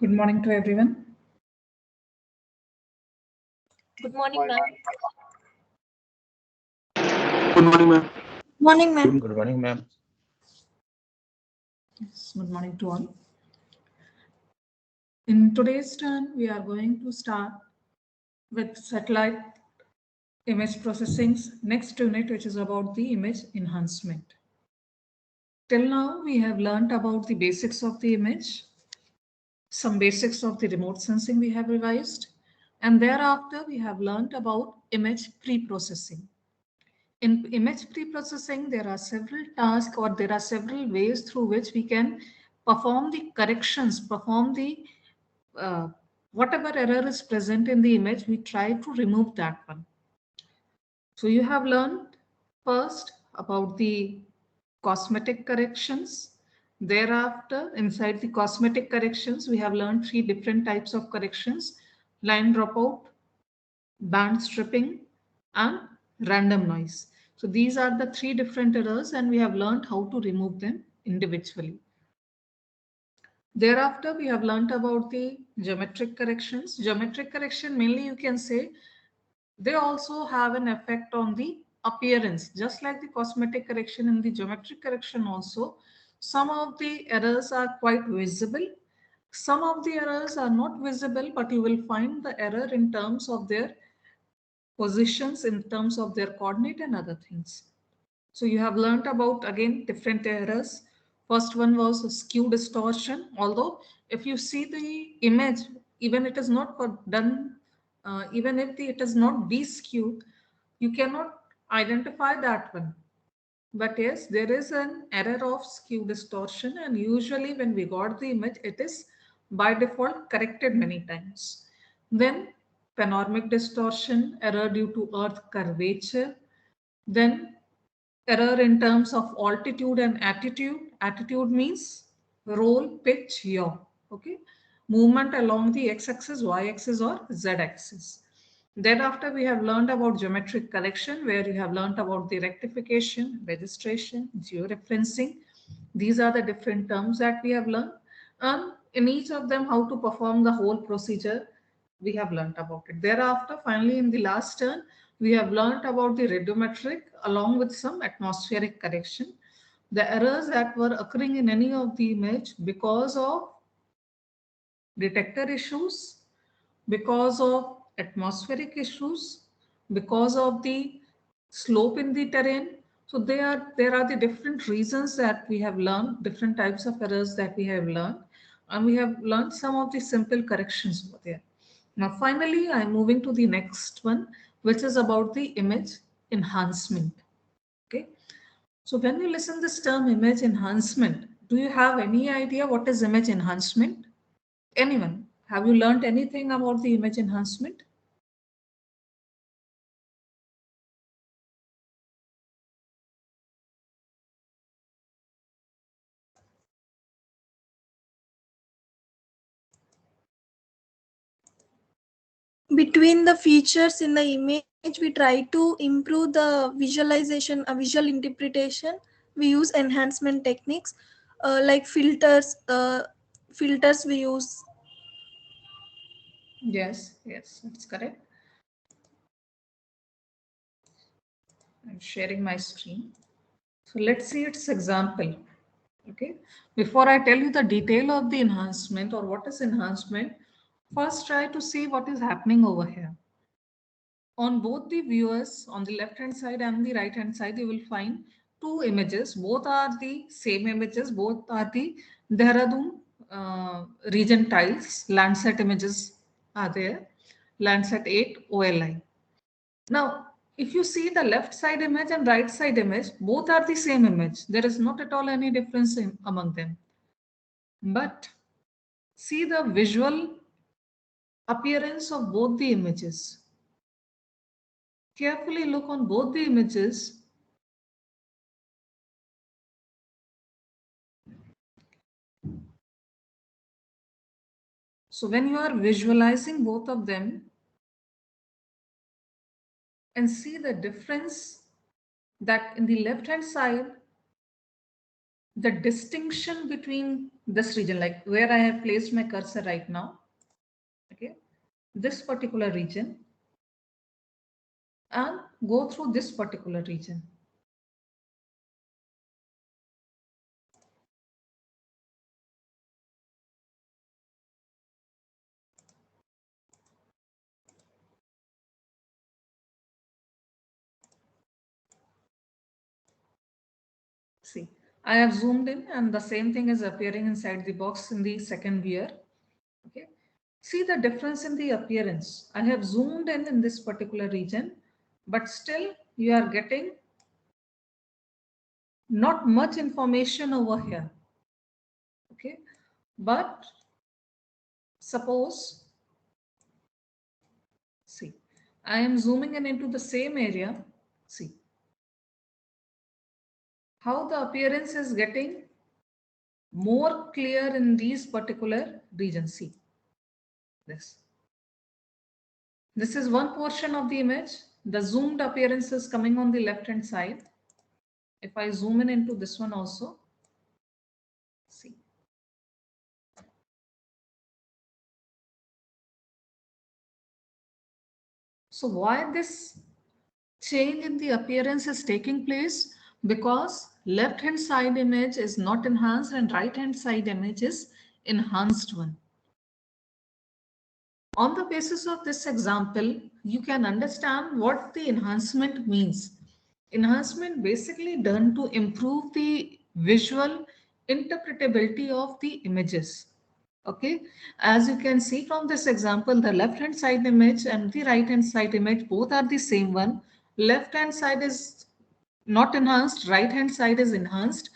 Good morning to everyone. Good morning, ma'am. Good morning, ma'am. Morning, ma'am. Good morning, ma'am. Yes, good morning to all. In today's turn, we are going to start with satellite image processing's next unit, which is about the image enhancement. Till now, we have learned about the basics of the image, some basics of the remote sensing we have revised, and thereafter we have learned about image pre-processing. In image pre-processing, there are several tasks or there are several ways through which we can perform the corrections, perform the whatever error is present in the image, we try to remove that one. So you have learned first about the cosmetic corrections. Thereafter, inside the cosmetic corrections, we have learned three different types of corrections: line dropout, band stripping, and random noise. So these are the three different errors, and we have learned how to remove them individually. Thereafter, we have learned about the geometric corrections. Geometric correction, mainly you can say, they also have an effect on the appearance. Just like the cosmetic correction, in the geometric correction also, some of the errors are quite visible. Some of the errors are not visible, but you will find the error in terms of their positions, in terms of their coordinate and other things. So you have learned about, again, different errors. First one was skew distortion. Although if you see the image, even it is not done, even if it is not be skewed, you cannot identify that one. But yes, there is an error of skew distortion, and usually when we got the image, it is by default corrected many times. Then panoramic distortion, error due to earth curvature. Then error in terms of altitude and attitude. Attitude means roll, pitch, yaw. Okay. Movement along the x-axis, y-axis, or z-axis. Thereafter, we have learned about geometric correction, where you have learned about the rectification, registration, georeferencing. These are the different terms that we have learned. And in each of them, how to perform the whole procedure, we have learned about it. Thereafter, finally, in the last turn, we have learned about the radiometric along with some atmospheric correction. The errors that were occurring in any of the image because of detector issues, because of atmospheric issues, because of the slope in the terrain. So there are the different reasons that we have learned, different types of errors that we have learned, and we have learned some of the simple corrections over there. Now finally, I'm moving to the next one, which is about the image enhancement. Okay. So when you listen this term image enhancement, do you have any idea what is image enhancement? Anyone? Have you learned anything about the image enhancement? Between the features in the image, we try to improve the visualization, visual interpretation. We use enhancement techniques like filters. Filters we use. Yes, that's correct. I'm sharing my screen. So let's see its example. Okay. Before I tell you the detail of the enhancement or what is enhancement, first try to see what is happening over here. On both the viewers, on the left hand side and the right hand side, you will find two images. Both are the same images. Both are the Dehradun region tiles. Landsat images are there. Landsat 8 OLI. Now, if you see the left side image and right side image, both are the same image. There is not at all any difference among them. But see the visual appearance of both the images. Carefully look on both the images. So when you are visualizing both of them and see the difference, that in the left hand side, the distinction between this region, like where I have placed my cursor right now, okay, this particular region, and go through this particular region. See, I have zoomed in and the same thing is appearing inside the box in the second viewer. Okay. See the difference in the appearance. I have zoomed in this particular region, but still you are getting not much information over here. Okay. But suppose, see, I am zooming in into the same area. See how the appearance is getting more clear in these particular regions. See this. This is one portion of the image. The zoomed appearance is coming on the left hand side. If I zoom in into this one also, see. So why this change in the appearance is taking place? Because left hand side image is not enhanced and right hand side image is enhanced one. On the basis of this example, you can understand what the enhancement means. Enhancement basically done to improve the visual interpretability of the images. Okay, as you can see from this example, the left hand side image and the right hand side image both are the same one. Left hand side is not enhanced, right hand side is enhanced.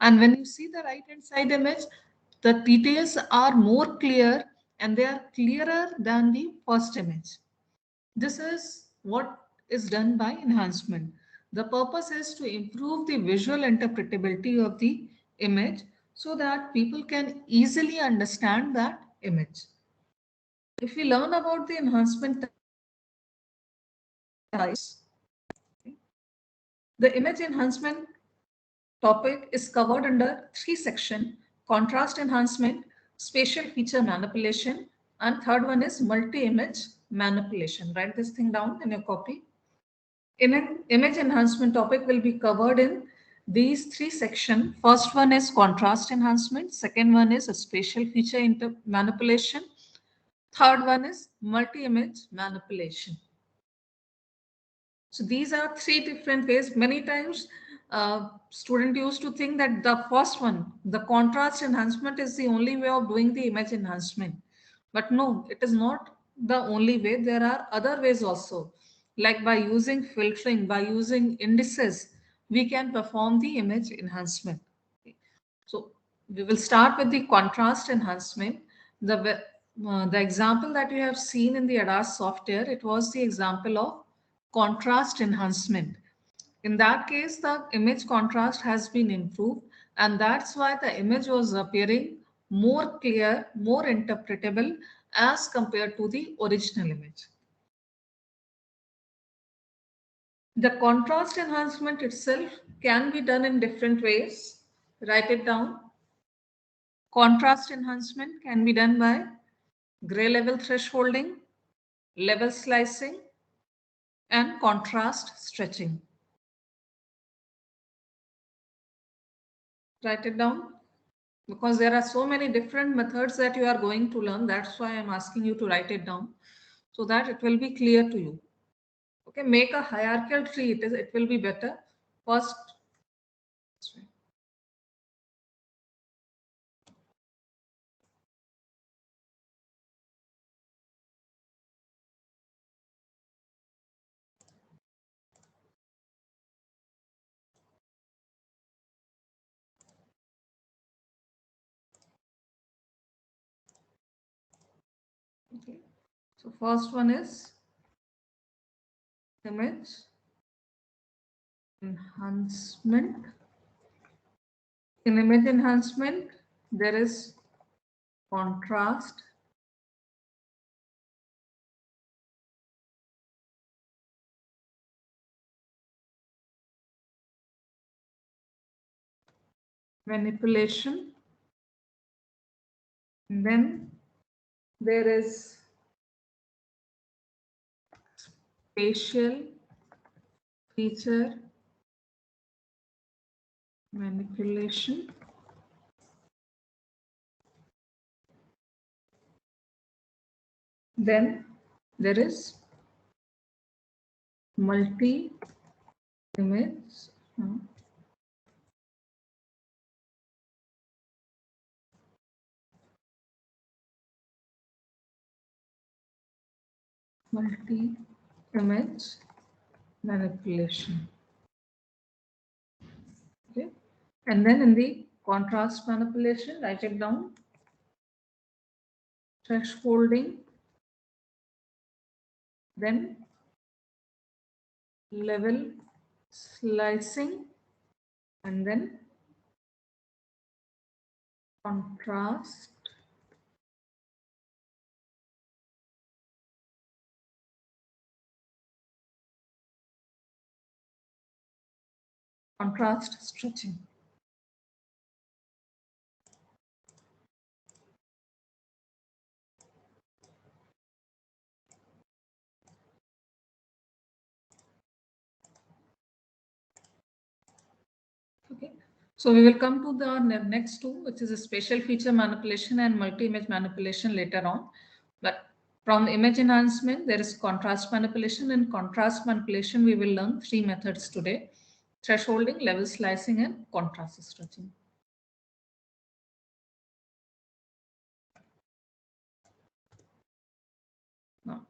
And when you see the right hand side image, the details are more clear and they are clearer than the first image. This is what is done by enhancement. The purpose is to improve the visual interpretability of the image so that people can easily understand that image. If we learn about the enhancement types, the image enhancement topic is covered under three sections: contrast enhancement, spatial feature manipulation, and third one is multi-image manipulation. Write this thing down in your copy. In an image enhancement topic will be covered in these three sections. First one is contrast enhancement, second one is a spatial feature manipulation, third one is multi-image manipulation. So these are three different ways. Many times student used to think that the first one, the contrast enhancement, is the only way of doing the image enhancement. But no, it is not the only way. There are other ways also. Like by using filtering, by using indices, we can perform the image enhancement. So we will start with the contrast enhancement. The example that you have seen in the ADAS software, it was the example of contrast enhancement. In that case, the image contrast has been improved, and that's why the image was appearing more clear, more interpretable as compared to the original image. The contrast enhancement itself can be done in different ways. Write it down. Contrast enhancement can be done by gray level thresholding, level slicing, and contrast stretching. Write it down, because there are so many different methods that you are going to learn. That's why I'm asking you to write it down so that it will be clear to you. Okay, make a hierarchical tree. It will be better. First, okay. So first one is image enhancement. In image enhancement, there is contrast manipulation. And then there is spatial feature manipulation. Then there is multi-image manipulation. Okay, and then in the contrast manipulation, write it down. Thresholding, then level slicing, and then contrast stretching. Okay, so we will come to the next two, which is a spatial feature manipulation and multi-image manipulation later on. But from image enhancement, there is contrast manipulation. In contrast manipulation, we will learn three methods today: thresholding, level slicing, and contrast stretching. Now,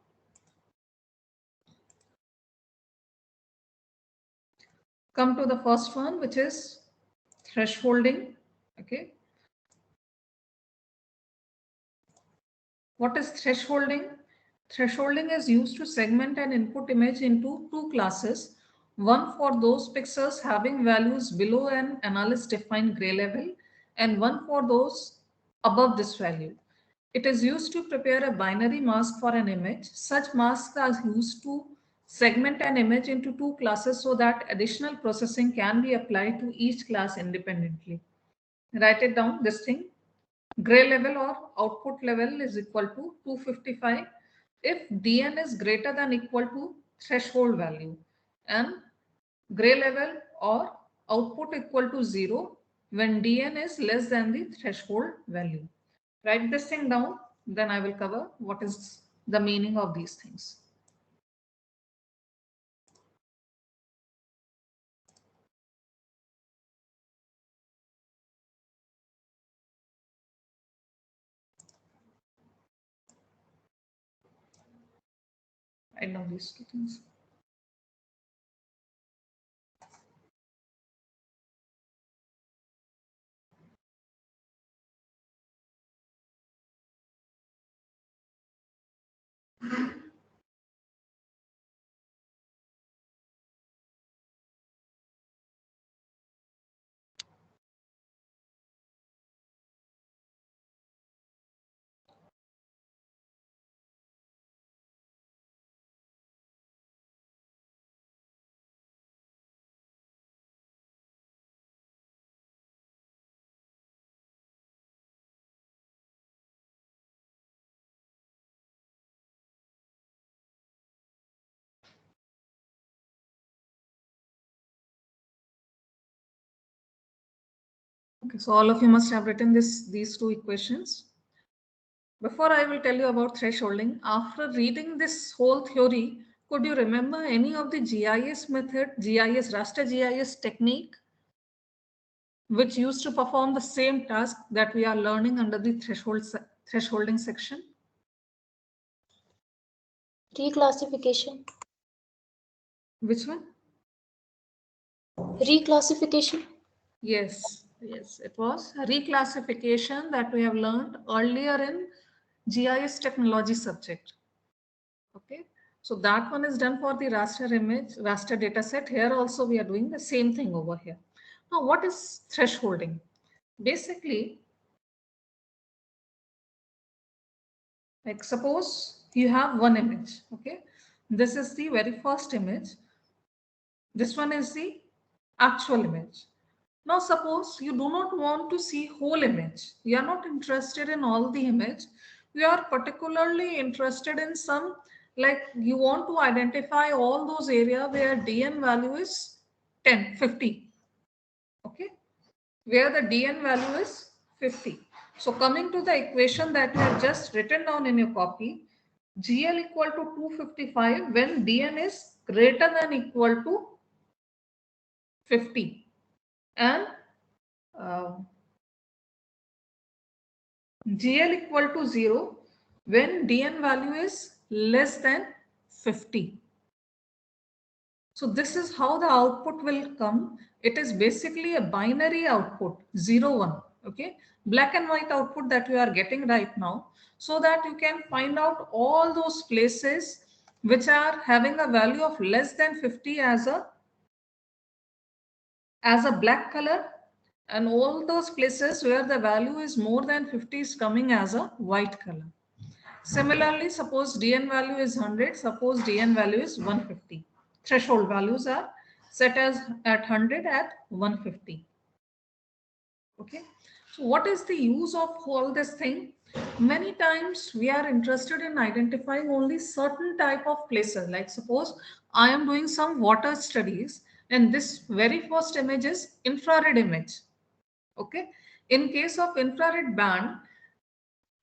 come to the first one, which is thresholding. Okay, what is thresholding? Thresholding is used to segment an input image into two classes, one for those pixels having values below an analyst defined gray level and one for those above this value. It is used to prepare a binary mask for an image. Such masks are used to segment an image into two classes so that additional processing can be applied to each class independently. Write it down, this thing. Gray level or output level is equal to 255 if dn is greater than equal to threshold value, and gray level or output equal to 0 when dn is less than the threshold value. Write this thing down, then I will cover what is the meaning of these things. I know these two things. Okay, so all of you must have written these two equations. Before I will tell you about thresholding, after reading this whole theory, could you remember any of the GIS method, GIS, raster GIS technique, which used to perform the same task that we are learning under the thresholding section? Reclassification. Which one? Reclassification. Yes, it was a reclassification that we have learned earlier in GIS technology subject. Okay, so that one is done for the raster image, raster data set. Here also we are doing the same thing over here. Now, what is thresholding? Basically, like suppose you have one image. Okay, this is the very first image. This one is the actual image. Now suppose you do not want to see whole image. You are not interested in all the image. You are particularly interested in some, like you want to identify all those area where DN value is 10, 50. Okay. Where the DN value is 50. So coming to the equation that you have just written down in your copy, GL equal to 255 when DN is greater than equal to 50 and uh, GL equal to 0 when DN value is less than 50. So this is how the output will come. It is basically a binary output 0, 1. Okay, black and white output that you are getting right now, so that you can find out all those places which are having a value of less than 50 as a black color, and all those places where the value is more than 50 is coming as a white color. Similarly, suppose DN value is 100, suppose DN value is 150. Threshold values are set as at 100 at 150. Okay. So what is the use of all this thing? Many times we are interested in identifying only certain type of places. Like suppose I am doing some water studies and this very first image is infrared image. Okay. In case of infrared band,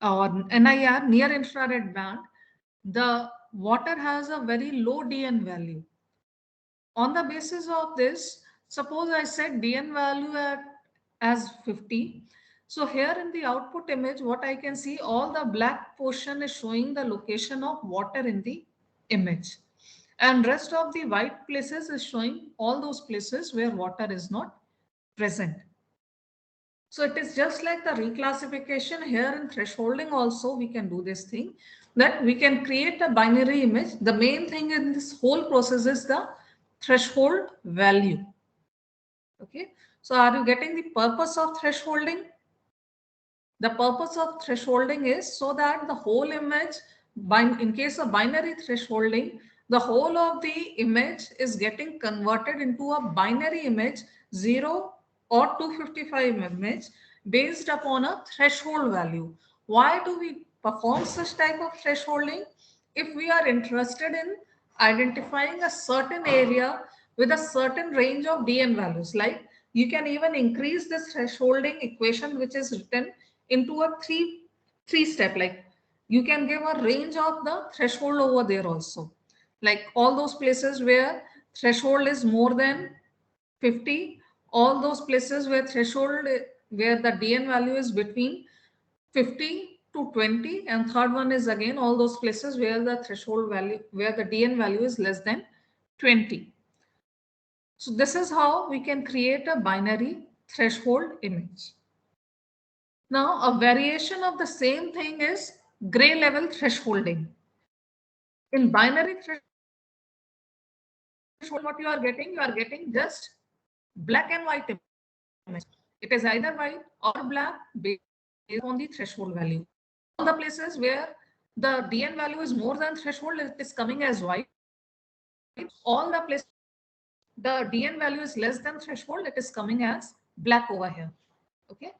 or NIR, near infrared band, the water has a very low DN value. On the basis of this, suppose I set DN value as 50. So here in the output image, what I can see, all the black portion is showing the location of water in the image. And rest of the white places is showing all those places where water is not present. So it is just like the reclassification here in thresholding also we can do this thing, that we can create a binary image. The main thing in this whole process is the threshold value. Okay. So are you getting the purpose of thresholding? The purpose of thresholding is so that the whole image, in case of binary thresholding, the whole of the image is getting converted into a binary image 0 or 255 image based upon a threshold value. Why do we perform such type of thresholding? If we are interested in identifying a certain area with a certain range of DN values, like you can even increase this thresholding equation which is written into a three step, like you can give a range of the threshold over there also, like all those places where threshold is more than 50, all those places where threshold, where the DN value is between 50 to 20, and third one is again all those places where the threshold value, where the DN value is less than 20. So this is how we can create a binary threshold image. Now, a variation of the same thing is gray level thresholding. In binary threshold, what you are getting just black and white image. It is either white or black based on the threshold value. All the places where the DN value is more than threshold, it is coming as white. All the places the DN value is less than threshold, it is coming as black over here. Okay.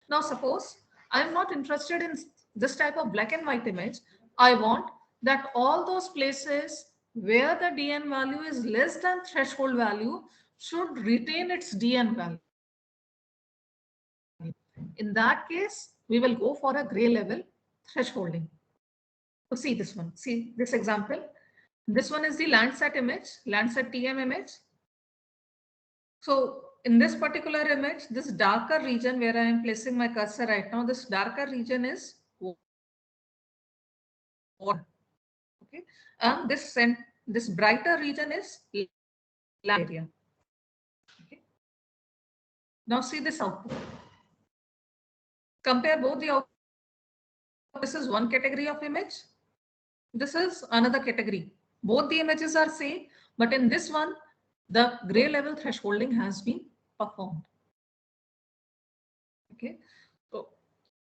Now suppose I am not interested in this type of black and white image. I want that all those places where the DN value is less than threshold value should retain its DN value. In that case, we will go for a gray level thresholding. So see this one, see this example. This one is the Landsat image, Landsat TM image. So in this particular image, this darker region where I am placing my cursor right now, this darker region is water. Okay, and this brighter region is land area. Okay. Now see this output. Compare both the output. This is one category of image. This is another category. Both the images are same, but in this one, the gray level thresholding has been performed. Okay. So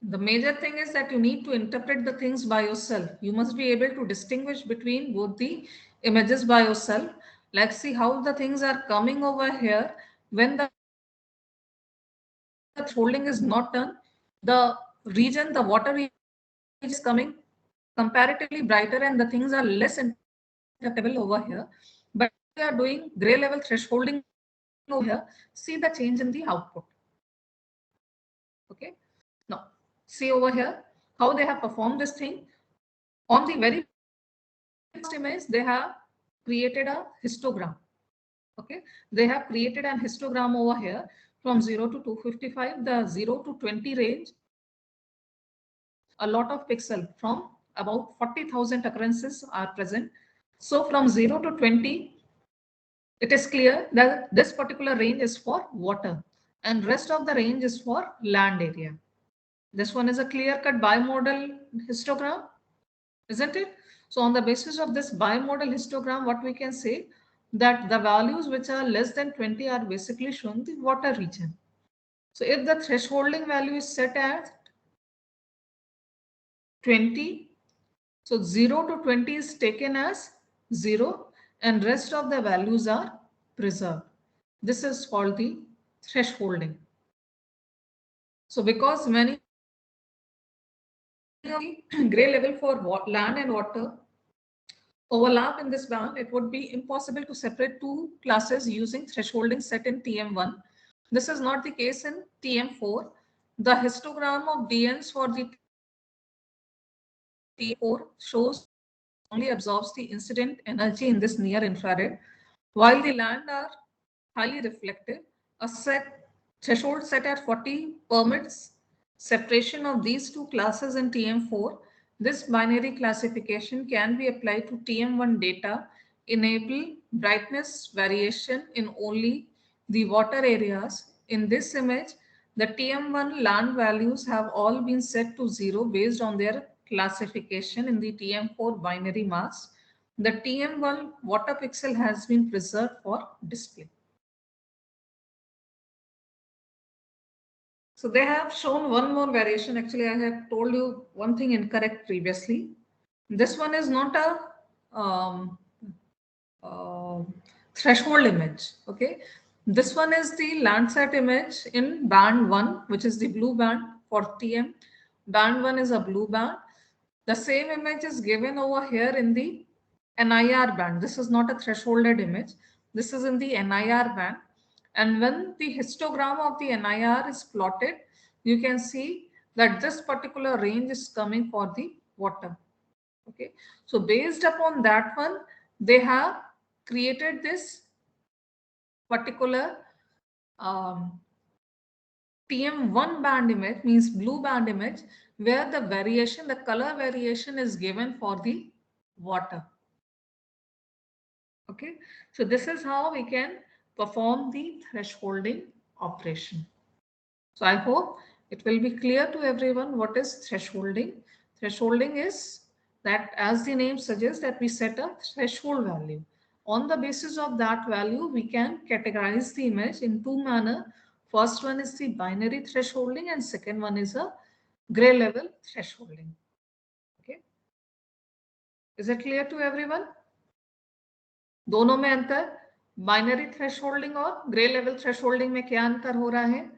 the major thing is that you need to interpret the things by yourself. You must be able to distinguish between both the images by yourself. Let's see how the things are coming over here when the the thresholding is not done, the region, the water region is coming comparatively brighter and the things are less interpretable over here. But we are doing gray level thresholding over here. See the change in the output. Okay. Now, see over here how they have performed this thing. On the very first image, they have created a histogram. Okay, they have created an histogram over here from 0 to 255, the 0 to 20 range. A lot of pixel from about 40,000 occurrences are present. So from 0 to 20, it is clear that this particular range is for water and rest of the range is for land area. This one is a clear-cut bimodal histogram, isn't it? So on the basis of this bimodal histogram, what we can say that the values which are less than 20 are basically shown the water region. So if the thresholding value is set at 20, so 0 to 20 is taken as 0 and rest of the values are preserved. This is called the thresholding. So because many gray level for land and water overlap in this band, it would be impossible to separate two classes using thresholding set in TM1. This is not the case in TM4. The histogram of DNs for the TM4 shows only absorbs the incident energy in this near infrared, while the land are highly reflective. A threshold set at 40 permits separation of these two classes in TM4. This binary classification can be applied to TM1 data, enable brightness variation in only the water areas. In this image, the TM1 land values have all been set to 0 based on their classification in the TM4 binary mask. The TM1 water pixel has been preserved for display. So they have shown one more variation. Actually, I have told you one thing incorrect previously. This one is not a threshold image. Okay, this one is the Landsat image in band 1, which is the blue band for TM. Band 1 is a blue band. The same image is given over here in the NIR band. This is not a thresholded image. This is in the NIR band. And when the histogram of the NIR is plotted, you can see that this particular range is coming for the water. Okay, so based upon that one, they have created this particular TM1 band image, means blue band image, where the variation, the color variation is given for the water. Okay, so this is how we can perform the thresholding operation. So I hope it will be clear to everyone what is thresholding. Thresholding is that, as the name suggests, that we set a threshold value. On the basis of that value, we can categorize the image in two manners. First one is the binary thresholding and second one is a gray level thresholding. Okay, is it clear to everyone? दोनों में अंतर, binary thresholding और grey level thresholding में क्या अंतर हो रहा है?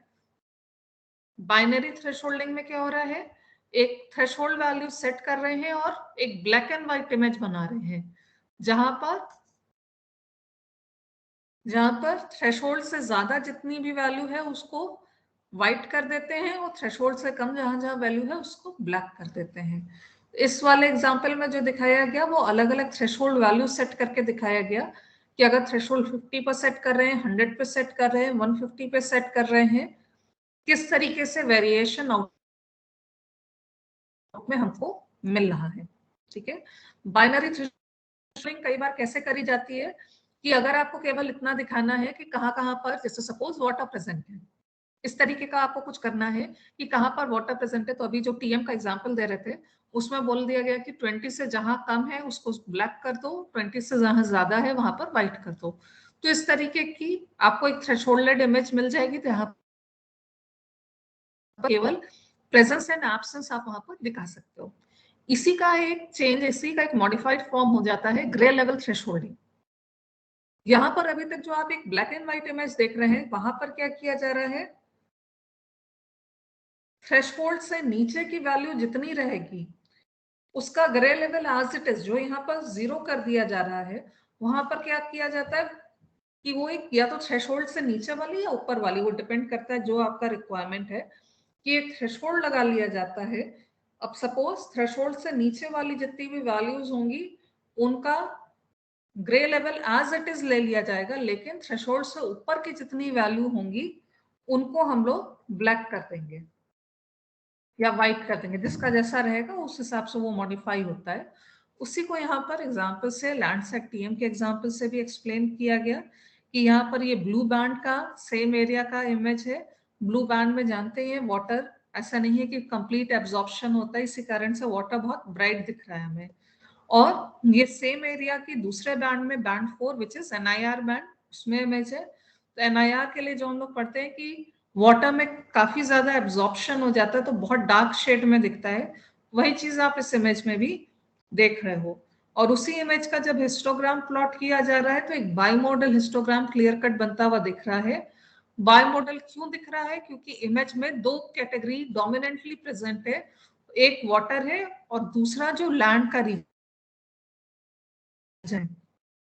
बाइनरी थ्रेशोल्डिंग में क्या हो रहा है? एक थ्रेशोल्ड वैल्यू सेट कर रहे हैं और एक ब्लैक एंड व्हाइट इमेज बना रहे हैं, जहां पर थ्रेशोल्ड से ज्यादा जितनी भी वैल्यू है उसको व्हाइट कर देते हैं और थ्रेशोल्ड से कम जहां जहां वैल्यू है उसको ब्लैक कर देते हैं. इस वाले एग्जांपल में जो दिखाया गया वो अलग अलग थ्रेशोल्ड वैल्यू सेट करके दिखाया गया कि अगर थ्रेशोल्ड 50 पर सेट कर रहे हैं, 100 पे सेट कर रहे हैं, 150 पे सेट कर रहे हैं, किस तरीके से वेरिएशन आउट में हमको मिल रहा है. ठीक है, बाइनरी थ्रेशोल्डिंग कई बार कैसे करी जाती है कि अगर आपको केवल इतना दिखाना है कि कहां पर, जैसे सपोज वाटर प्रेजेंट है, इस तरीके का आपको कुछ करना है कि कहां पर वाटर प्रेजेंट है. तो अभी जो टीएम का एग्जांपल दे रहे थे उसमें बोल दिया गया कि 20 से जहां कम है उसको ब्लैक कर दो, 20 से जहां ज्यादा है वहां पर व्हाइट कर दो. तो इस तरीके की आपको एक थ्रेशोल्डेड इमेज मिल जाएगी जहां केवल प्रेजेंस एंड एब्सेंस आप वहां पर दिखा सकते हो. इसी का एक चेंज, इसी का एक मॉडिफाइड फॉर्म हो जाता है ग्रे लेवल थ्रेशोल्डिंग. यहाँ पर अभी तक जो आप एक ब्लैक एंड व्हाइट इमेज देख रहे हैं, वहां पर क्या किया जा रहा है, थ्रेशोल्ड से नीचे की वैल्यू जितनी रहेगी उसका grey level as it is, जो यहाँ पर 0 कर दिया जा रहा है, वहां पर क्या किया जाता है कि वो एक या तो थ्रेशोल्ड से नीचे वाली या ऊपर वाली, वो डिपेंड करता है जो आपका रिक्वायरमेंट है, कि एक थ्रेशोल्ड लगा लिया जाता है। अब सपोज थ्रेशोल्ड से नीचे वाली जितनी भी वैल्यूज होंगी उनका grey level as it is ले लिया जाएगा, लेकिन थ्रेशोल्ड से ऊपर की जितनी वैल्यू होंगी उनको हम लोग ब्लैक कर देंगे या वाइट कर देंगे, जिसका जैसा रहेगा उस हिसाब से वो मॉडिफाई होता है। उसी को यहाँ पर एग्जाम्पल से लैंडसैट टीएम के एग्जाम्पल से भी एक्सप्लेन किया गया कि यहाँ पर ये ब्लू बैंड का सेम एरिया का इमेज है। ब्लू बैंड में जानते हैं वाटर ऐसा नहीं है कि कंप्लीट एब्जॉर्प्शन होता है, इसी कारण से वाटर बहुत ब्राइट दिख रहा है हमें। और ये सेम एरिया की दूसरे बैंड में band 4 which is NIR band, उसमें इमेज है। तो एनआईआर के लिए जो हम लोग पढ़ते हैं कि वाटर में काफी ज्यादा एब्जॉर्प्शन हो जाता है तो बहुत डार्क शेड में दिखता है, वही चीज आप इस इमेज में भी देख रहे हो। और उसी इमेज का जब हिस्टोग्राम प्लॉट किया जा रहा है तो एक by model histogram clear cut बनता हुआ दिख रहा है। बाई मॉडल क्यों दिख रहा है? क्योंकि इमेज में दो कैटेगरी डोमिनेंटली प्रेजेंट है, एक वाटर है और दूसरा जो लैंड का रीजन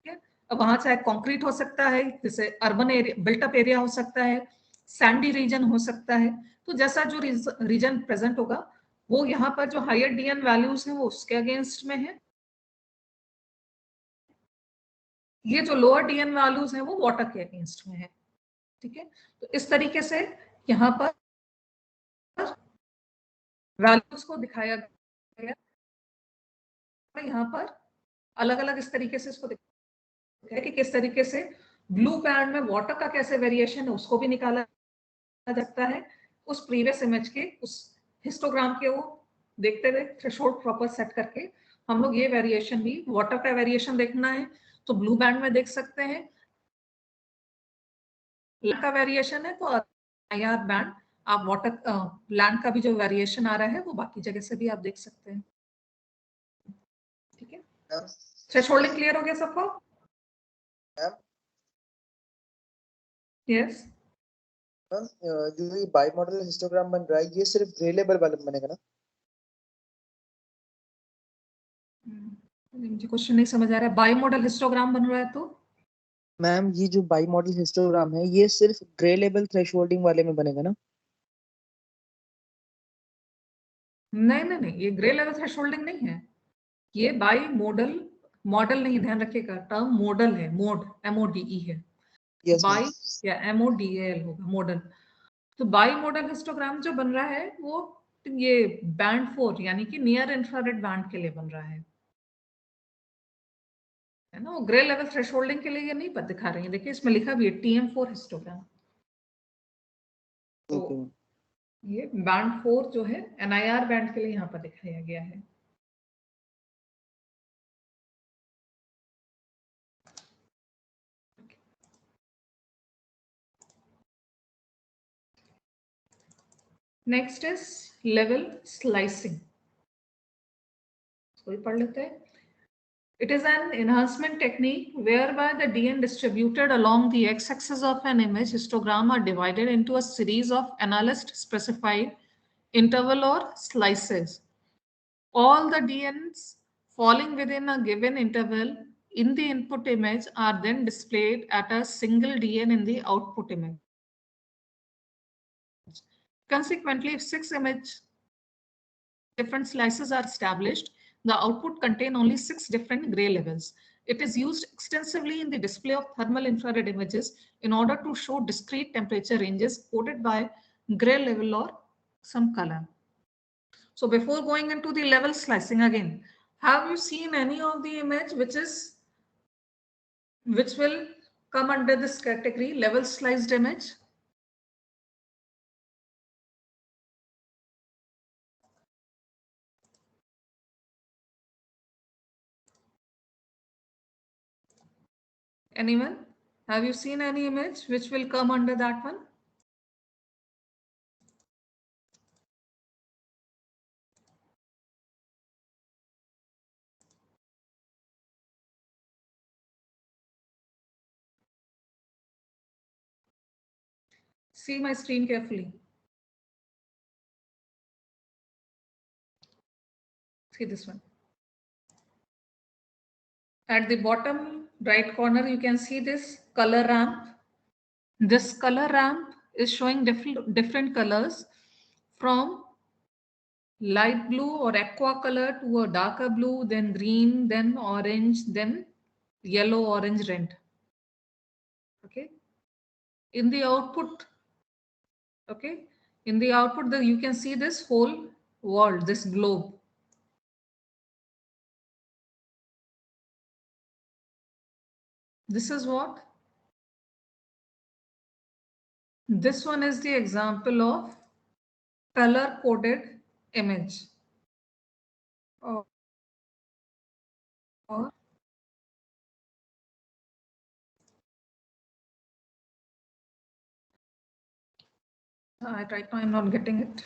है। अब वहां चाहे कंक्रीट हो सकता है, जैसे अर्बन एरिया बिल्टअप एरिया हो सकता है, सैंडी रीजन हो सकता है। तो जैसा जो रीजन प्रेजेंट होगा वो यहाँ पर जो हायर डीएन वैल्यूज है वो उसके अगेंस्ट में है, ये जो लोअर डीएन वैल्यूज है वो वाटर के अगेंस्ट में है। ठीक है, तो इस तरीके से यहाँ पर वैल्यूज को दिखाया गया। यहाँ पर अलग अलग इस तरीके से इसको दिखाया कि किस तरीके से ब्लू बैंड में वाटर का कैसे वेरिएशन है उसको भी निकाला जा सकता है। उस प्रीवियस इमेज के उस हिस्टोग्राम के वो देखते हुए थ्रेशोल्ड प्रॉपर सेट करके हम लोग ये वेरिएशन भी, वाटर का वेरिएशन देखना है तो ब्लू बैंड में देख सकते हैं, लैंड का वेरिएशन है तो आईआर बैंड, आप वाटर लैंड का भी जो वेरिएशन आ रहा है वो बाकी जगह से भी आप देख सकते हैं। ठीक है, थ्रेशोल्डिंग क्लियर हो गया सबको? यस। जो ये बाई मॉडल हिस्टोग्राम बन रहा है ये सिर्फ ग्रे लेवल वाला बनेगा ना? मुझे क्वेश्चन नहीं समझ आ रहा है। बाई मॉडल हिस्टोग्राम बन रहा है तो मैम ये जो बाई मॉडल हिस्टोग्राम है ये सिर्फ ग्रे लेवल थ्रेशोल्डिंग वाले में बनेगा ना? नहीं नहीं नहीं, ये ग्रे लेवल थ्रेशोल्डिंग नहीं है, ये बाई मॉडल, मॉडल नहीं, ध्यान रखिएगा टर्म मॉडल है, मोड MODE है, यस मैम। बाई या MODAL होगा मॉडल। तो बाई मॉडल हिस्टोग्राम जो बन रहा है वो ये बैंड 4 यानी कि नियर इंफ्रारेड बैंड के लिए बन रहा है ना। वो ग्रे लेवल थ्रेशोल्डिंग के लिए ये नहीं दिखा रही है, देखिए इसमें लिखा भी है TM4 हिस्टोग्राम। तो ओके। ये बैंड 4 जो है NIR बैंड के लिए यहाँ पर दिखाया गया है। नेक्स्ट इज लेवल स्लाइसिंग, इसको भी पढ़ लेते हैं। It is an enhancement technique whereby the DN distributed along the x-axis of an image histogram are divided into a series of analyst specified interval or slices. All the DNs falling within a given interval in the input image are then displayed at a single DN in the output image. Consequently, if 6 image different slices are established, the output contain only 6 different gray levels. It is used extensively in the display of thermal infrared images in order to show discrete temperature ranges coded by gray level or some color. So before going into the level slicing again, have you seen any of the image which will come under this category, level sliced image? Anyone? Have you seen any image which will come under that one? See my screen carefully. See this one. At the bottom right corner, you can see this color ramp. This color ramp is showing different colors from light blue or aqua color to a darker blue, then green, then orange, then yellow, orange, red. Okay. In the output, okay, in the output, you can see this whole world, this globe. This is what? This one is the example of color coded image. Or right now I'm not getting it.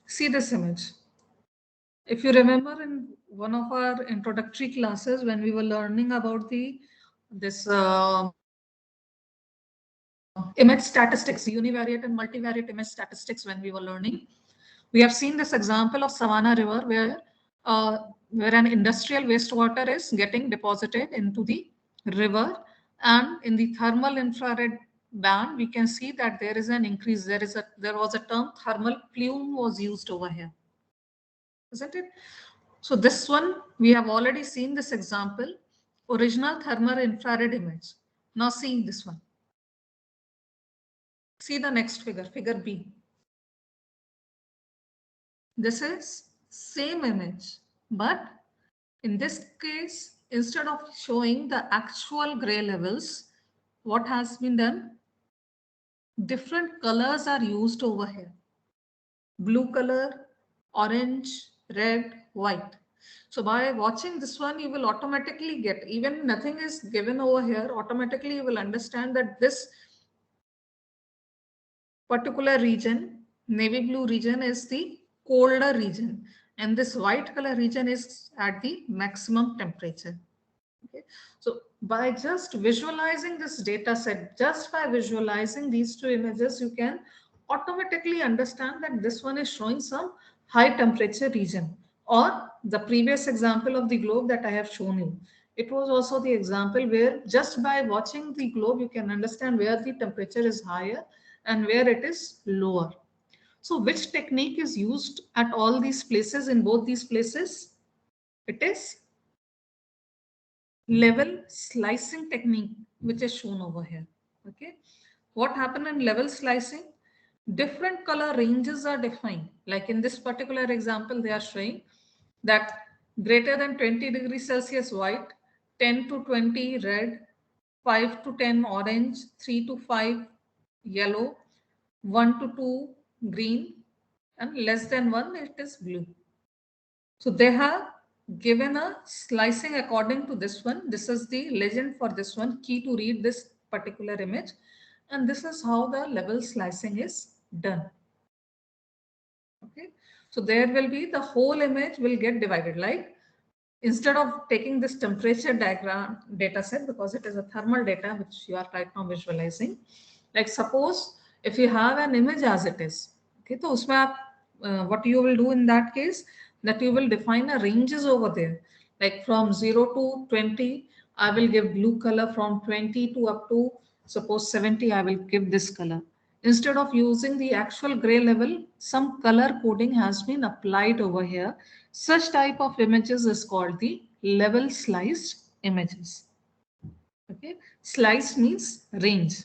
See this image. If you remember in one of our introductory classes when we were learning about this image statistics, univariate and multivariate image statistics, when we were learning, we have seen this example of Savannah River where an industrial wastewater is getting deposited into the river, and in the thermal infrared band we can see that there is an increase. There was a term thermal plume was used over here, isn't it? So this one we have already seen this example, original thermal infrared image. Now seeing this one. See the next figure, figure B. This is same image, but in this case, instead of showing the actual gray levels, what has been done? Different colors are used over here. Blue color, orange, red, white. So by watching this one, you will automatically get, even nothing is given over here, automatically you will understand that this particular region, navy blue region, is the colder region, and this white color region is at the maximum temperature. Okay, so by just visualizing this data set, just by visualizing these two images, you can automatically understand that this one is showing some high temperature region. Or the previous example of the globe that I have shown you, it was also the example where just by watching the globe you can understand where the temperature is higher and where it is lower. So which technique is used at all these places, in both these places? It is level slicing technique, which is shown over here. Okay, what happened in level slicing? Different color ranges are defined. Like in this particular example, they are showing that greater than 20 degrees Celsius white, 10 to 20 red, 5 to 10 orange, 3 to 5 yellow, 1 to 2 green, and less than 1 it is blue. So they have given a slicing according to this one. This is the legend for this one, key to read this particular image. And this is how the level slicing is done. Okay, so there will be the whole image will get divided. Like instead of taking this temperature diagram data set, because it is a thermal data which you are right now visualizing, like suppose if you have an image as it is, okay, so usme aap, what you will do in that case, that you will define a ranges over there, like from 0 to 20 I will give blue color, from 20 to up to suppose 70 I will give this color. Instead of using the actual gray level, some color coding has been applied over here. Such type of images is called the level sliced images. Okay, slice means range.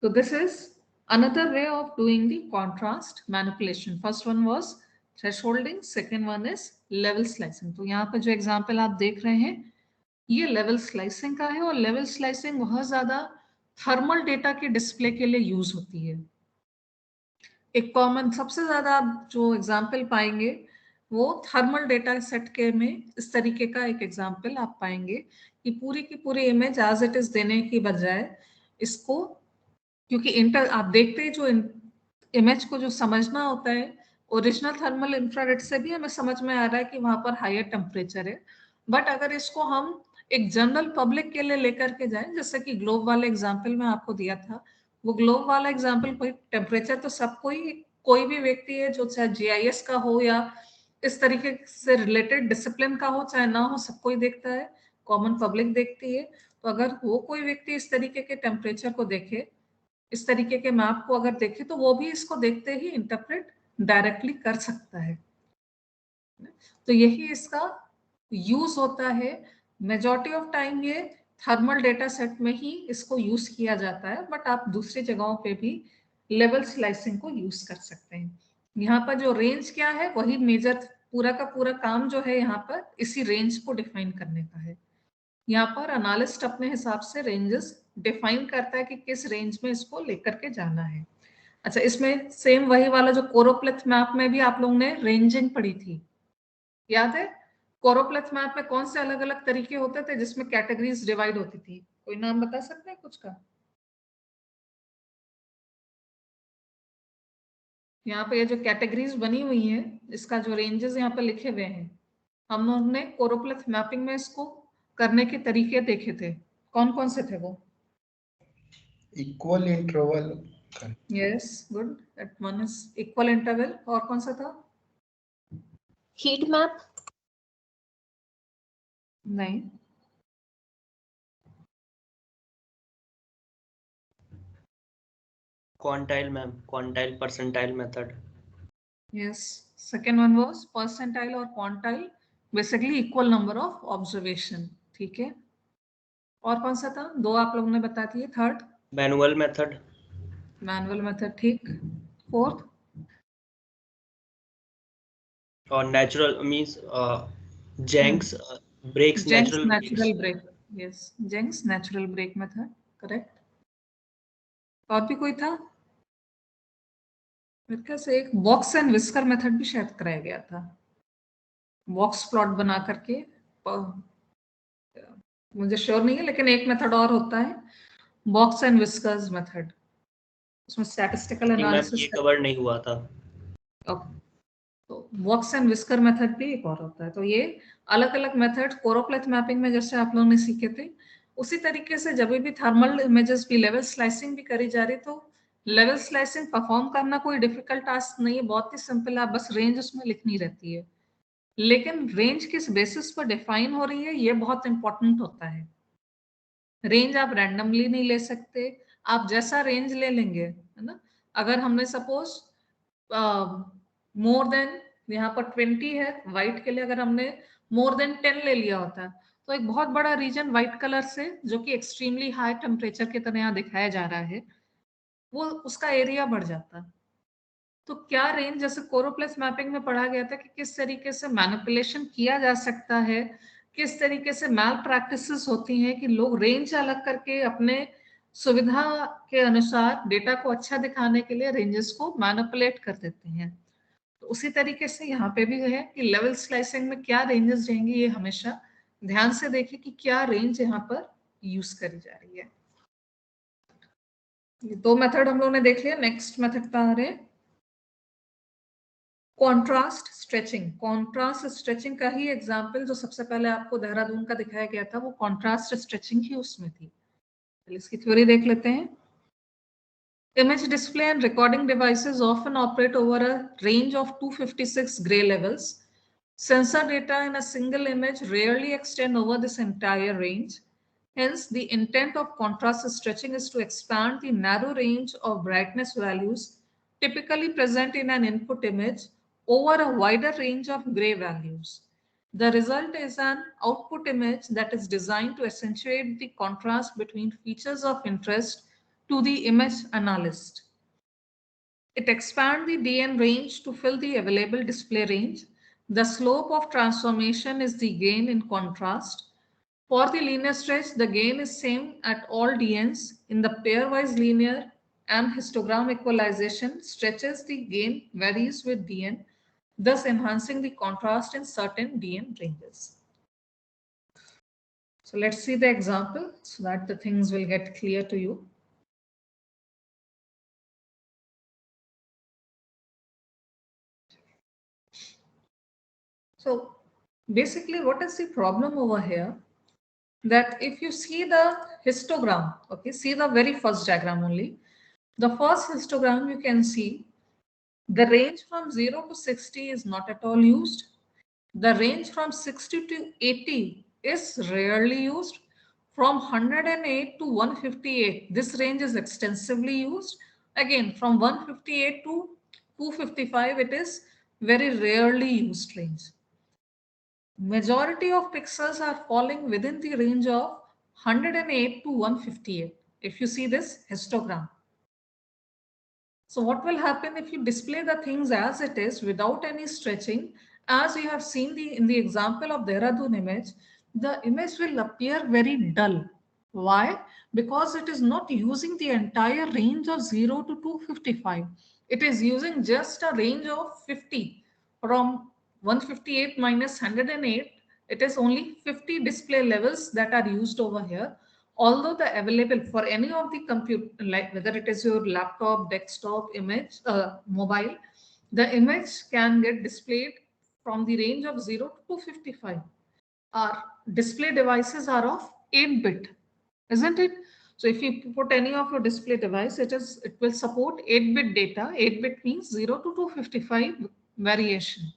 So this is another way of doing the contrast manipulation. First one was thresholding, second one is level slicing. तो यहाँ पे जो example आप देख रहे हैं ये level slicing का है, और level slicing बहुत ज़्यादा थर्मल डेटा के डिस्प्ले के लिए यूज होती है. एक कॉमन सबसे ज़्यादा आप जो एग्जाम्पल पाएंगे वो थर्मल डेटा सेट के में इस तरीके का एक एग्जाम्पल आप पाएंगे कि पूरी की पूरी इमेज एज इट इज देने की बजाय इसको, क्योंकि आप देखते हैं जो इमेज को जो समझना होता है ओरिजिनल थर्मल इंफ्रारेड से भी हमें समझ में आ रहा है कि वहां पर हायर टेम्परेचर है, बट अगर इसको हम एक जनरल पब्लिक के लिए लेकर के जाएं, जैसे कि ग्लोब वाले एग्जाम्पल में आपको दिया था, वो ग्लोब वाला एग्जाम्पल कोई टेम्परेचर तो सबको ही, कोई भी व्यक्ति है जो चाहे जीआईएस का हो या इस तरीके से रिलेटेड डिसिप्लिन का हो चाहे ना हो, सबको ही देखता है, कॉमन पब्लिक देखती है। तो अगर वो कोई व्यक्ति इस तरीके के टेम्परेचर को देखे, इस तरीके के मैप को अगर देखे, तो वो भी इसको देखते ही इंटरप्रेट डायरेक्टली कर सकता है। तो यही इसका यूज होता है। मेजॉरिटी ऑफ टाइम ये थर्मल डेटा सेट में ही इसको यूज किया जाता है, बट आप दूसरी जगहों पे भी लेवल स्लाइसिंग को यूज कर सकते हैं। यहाँ पर जो रेंज क्या है, वही मेजर पूरा का पूरा काम जो है यहाँ पर इसी रेंज को डिफाइन करने का है। यहाँ पर एनालिस्ट अपने हिसाब से रेंजेस डिफाइन करता है कि किस रेंज में इसको लेकर के जाना है। अच्छा, इसमें सेम वही वाला जो कोरोप्लेथ मैप में भी आप लोगों ने रेंजिंग पढ़ी थी, याद है? कोरोप्लेथ मैप में कौन से अलग अलग तरीके होते थे जिसमें कैटेगरीज डिवाइड होती थी? कोई नाम बता सकते हैं कुछ का? यहाँ पे ये जो कैटेगरीज बनी हुई है, इसका जो रेंजेस यहाँ पे लिखे हुए हैं, हम लोगों ने कोरोप्लेथ मैपिंग में इसको करने के तरीके देखे थे। कौन कौन से थे वो? Equal interval. Yes, good, that one is equal interval. और कौन सा था? Heat map. नहीं, quantile ma'am, quantile percentile method. yes, second one was percentile और quantile, basically equal number of observation। ठीक है, और कौन सा था? दो आप लोगों ने बता दिए। Third? Manual method. Manual method, ठीक। फोर्थ? और natural means Jenks breaks Jenks natural natural break. Yes, Jenks natural break method, correct. और भी कोई था? मेरे ख्याल से एक बॉक्स एंड विस्कर मेथड भी शायद कराया गया था, बॉक्स प्लॉट बना करके। मुझे श्योर नहीं है, लेकिन एक मेथड और होता है बॉक्स एंड विस्कर्स मेथड, उसमें स्टैटिस्टिकल एनालिसिस ये कवर नहीं हुआ था। तो बॉक्स एंड विस्कर मेथड भी एक और होता है। तो ये अलग अलग मेथड कोरोप्लेथ मैपिंग में जैसे आप लोगों ने सीखे थे, उसी तरीके से जब भी थर्मल इमेजेस भी लेवल स्लाइसिंग भी करी जा रही, तो लेवल स्लाइसिंग परफॉर्म करना कोई डिफिकल्ट टास्क नहीं है, बहुत ही सिंपल है, बस रेंज उसमें लिखनी रहती है। लेकिन रेंज किस बेसिस पर डिफाइन हो रही है, ये बहुत इंपॉर्टेंट होता है। रेंज आप रैंडमली नहीं ले सकते, आप जैसा रेंज ले लेंगे, है ना। अगर हमने सपोज मोर देन, यहाँ पर 20 है व्हाइट के लिए, अगर हमने मोर देन 10 ले लिया होता, तो एक बहुत बड़ा रीजन व्हाइट कलर से, जो कि एक्सट्रीमली हाई टेम्परेचर की तरह यहाँ दिखाया जा रहा है, वो उसका एरिया बढ़ जाता। तो क्या रेंज, जैसे कोरोप्लेथ मैपिंग में पढ़ा गया था कि किस तरीके से मैनिपुलेशन किया जा सकता है, किस तरीके से मैल प्रैक्टिसेस होती हैं कि लोग रेंज अलग करके अपने सुविधा के अनुसार डेटा को अच्छा दिखाने के लिए रेंजेस को मैनिपुलेट कर देते हैं। तो उसी तरीके से यहाँ पे भी है कि लेवल स्लाइसिंग में क्या रेंजेस रहेंगी, ये हमेशा ध्यान से देखिए कि क्या रेंज यहाँ पर यूज करी जा रही है। ये दो मेथड हम लोगों ने देख लिया। नेक्स्ट मेथड पे आ रहे हैं, कॉन्ट्रास्ट स्ट्रेचिंग। कॉन्ट्रास्ट स्ट्रेचिंग का ही एग्जाम्पल जो सबसे पहले आपको देहरादून का दिखाया गया था, वो कॉन्ट्रास्ट स्ट्रेचिंग ही उसमें थी। चलिए इसकी थ्योरी देख लेते हैं। Image display and recording devices often operate over a range of 256 gray levels. Sensor data in a single image rarely extend over this entire range. Hence, the intent of contrast stretching is to expand the narrow range of brightness values typically present in an input image over a wider range of gray values. The result is an output image that is designed to accentuate the contrast between features of interest to the image analyst. It expands the DN range to fill the available display range. The slope of transformation is the gain in contrast. For the linear stretch, the gain is same at all DNs. In the pairwise linear and histogram equalization, stretches the gain varies with DN, thus enhancing the contrast in certain DN ranges. So let's see the example so that the things will get clear to you. So basically, what is the problem over here? that if you see the histogram, okay, see the very first diagram only. The first histogram you can see the range from 0 to 60 is not at all used. The range from 60 to 80 is rarely used. From 108 to 158, this range is extensively used. Again, from 158 to 255, it is very rarely used range. Majority of pixels are falling within the range of 108 to 158. If you see this histogram. So what will happen if you display the things as it is without any stretching? As you have seen in the example of Dehradun image, the image will appear very dull. Why? Because it is not using the entire range of 0 to 255. It is using just a range of 50. From 158 minus 108, it is only 50 display levels that are used over here. Although the available for any of the compute, like whether it is your laptop, desktop, image, mobile, the image can get displayed from the range of 0 to 255. Our display devices are of 8-bit, isn't it? So if you put any of your display device, it will support 8-bit data. 8-bit means 0 to 255 variation.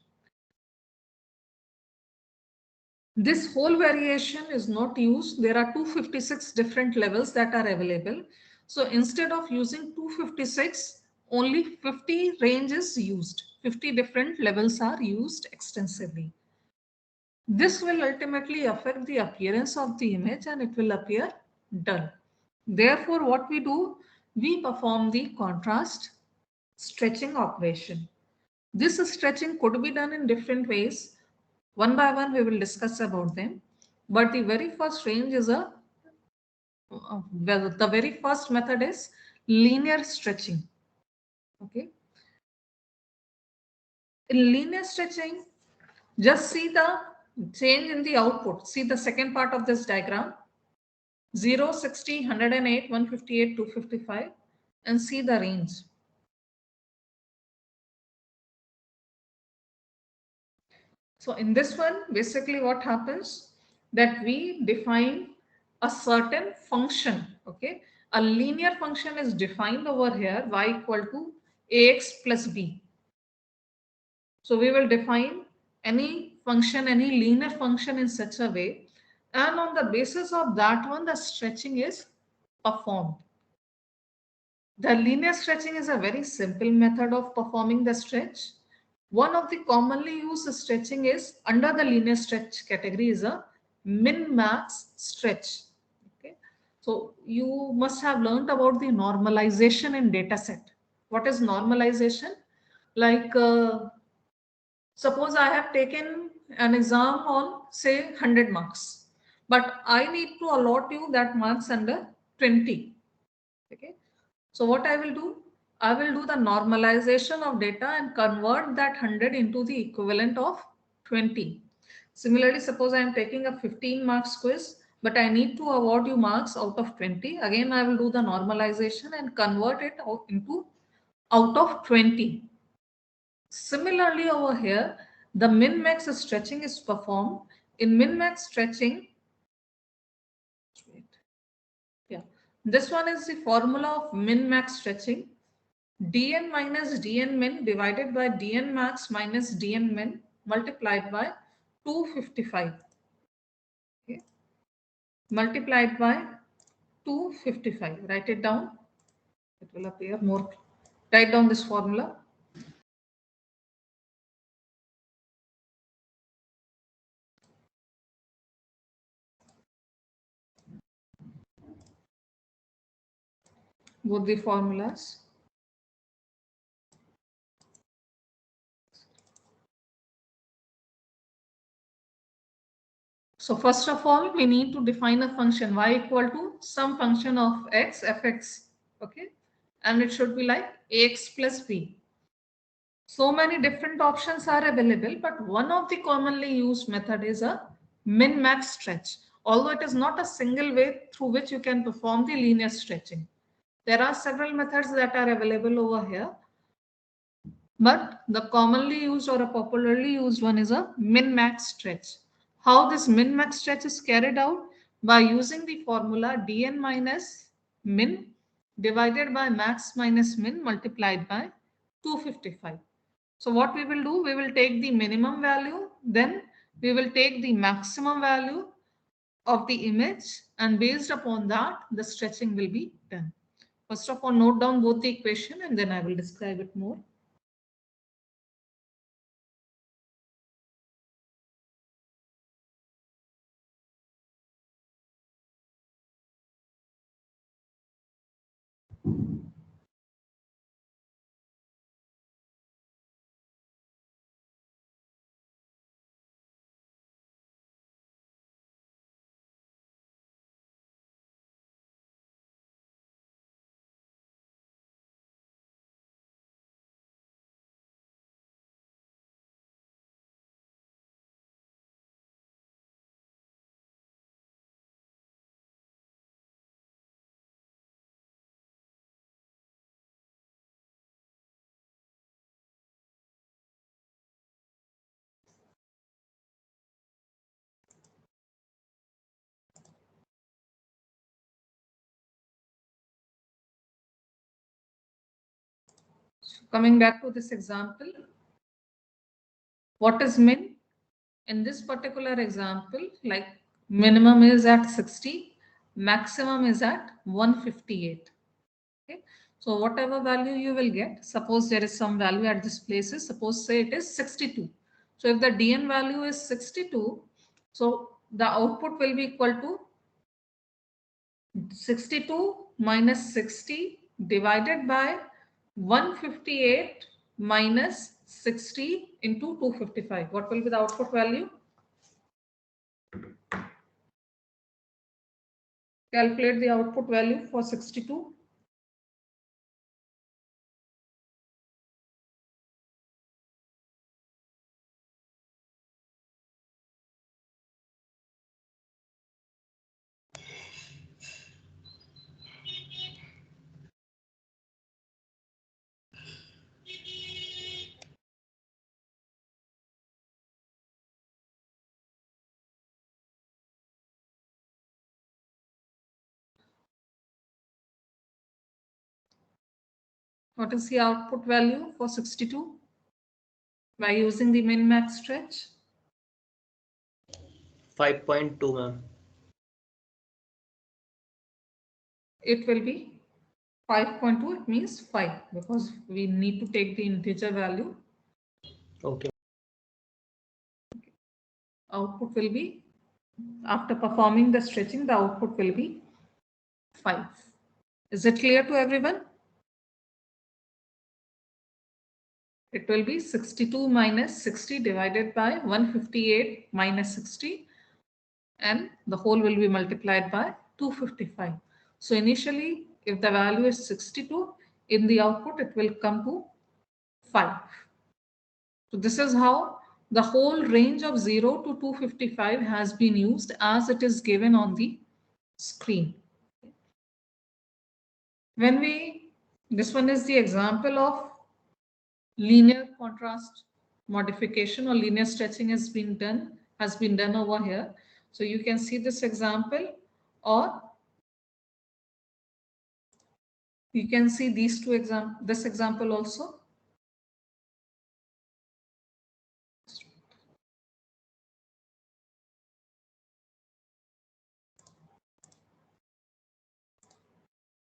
This whole variation is not used. There are 256 different levels that are available. So instead of using 256, only 50 range is used. 50 different levels are used extensively. This will ultimately affect the appearance of the image and it will appear dull. Therefore, what we do, we perform the contrast stretching operation. This stretching could be done in different ways. One by one, we will discuss about them. But the very first range is well, the very first method is linear stretching. Okay. In linear stretching, just see the change in the output. See the second part of this diagram. 0, 60, 108, 158, 255, and see the range. So in this one, basically what happens that we define a certain function, okay? A linear function is defined over here, y equal to ax plus b. So we will define any function, any linear function in such a way, and on the basis of that one, the stretching is performed. The linear stretching is a very simple method of performing the stretch. One of the commonly used stretching is under the linear stretch category is a min-max stretch. Okay. So you must have learned about the normalization in dataset. What is normalization? Like suppose I have taken an exam on say 100 marks, but I need to allot you that marks under 20. Okay. So what I will do? I will do the normalization of data and convert that 100 into the equivalent of 20. Similarly, suppose I am taking a 15 marks quiz, but I need to award you marks out of 20. Again, I will do the normalization and convert it into out of 20. Similarly, over here, the min-max stretching is performed. In min-max stretching, yeah, this one is the formula of min-max stretching. dn minus dn min divided by dn max minus dn min multiplied by 255. Okay. Multiplied by 255. Write it down. It will appear more. Write down this formula. Both the formulas. So first of all, we need to define a function y equal to some function of x, fx, okay? And it should be like ax plus b. So many different options are available, but one of the commonly used method is a min-max stretch. Although it is not a single way through which you can perform the linear stretching. There are several methods that are available over here. But the commonly used or a popularly used one is a min-max stretch. How this min-max stretch is carried out? by using the formula dn minus min divided by max minus min multiplied by 255. So what we will do, we will take the minimum value, then we will take the maximum value of the image, and based upon that, the stretching will be done. First of all, note down both the equation and then I will describe it more. So coming back to this example, what is min? In this particular example, like minimum is at 60, maximum is at 158. Okay. So whatever value you will get, suppose there is some value at this places, suppose say it is 62. So if the dn value is 62, so the output will be equal to 62 minus 60 divided by 158 minus 60 into 255. What will be the output value? Calculate the output value for 62. What is the output value for 62 by using the min max stretch? 5.2, ma'am. It will be 5.2. It means 5 because we need to take the integer value. Okay. Output will be, after performing the stretching, the output will be 5. Is it clear to everyone? It will be 62 minus 60 divided by 158 minus 60, and the whole will be multiplied by 255. So initially, if the value is 62, in the output it will come to 5. So this is how the whole range of 0 to 255 has been used as it is given on the screen. This one is the example of linear contrast modification or linear stretching has been done over here. So you can see this example, or you can see these two this example also.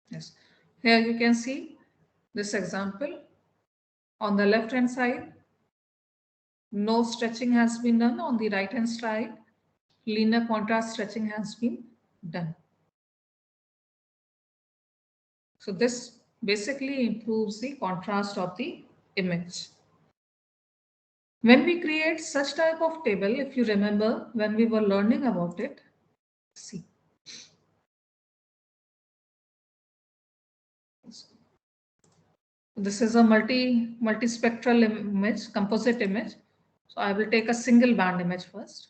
Yes, here you can see this example. On the left hand side, no stretching has been done. On the right hand side, linear contrast stretching has been done. So this basically improves the contrast of the image. When we create such type of table, if you remember when we were learning about it, see. This is a multispectral image, composite image. So I will take a single band image first.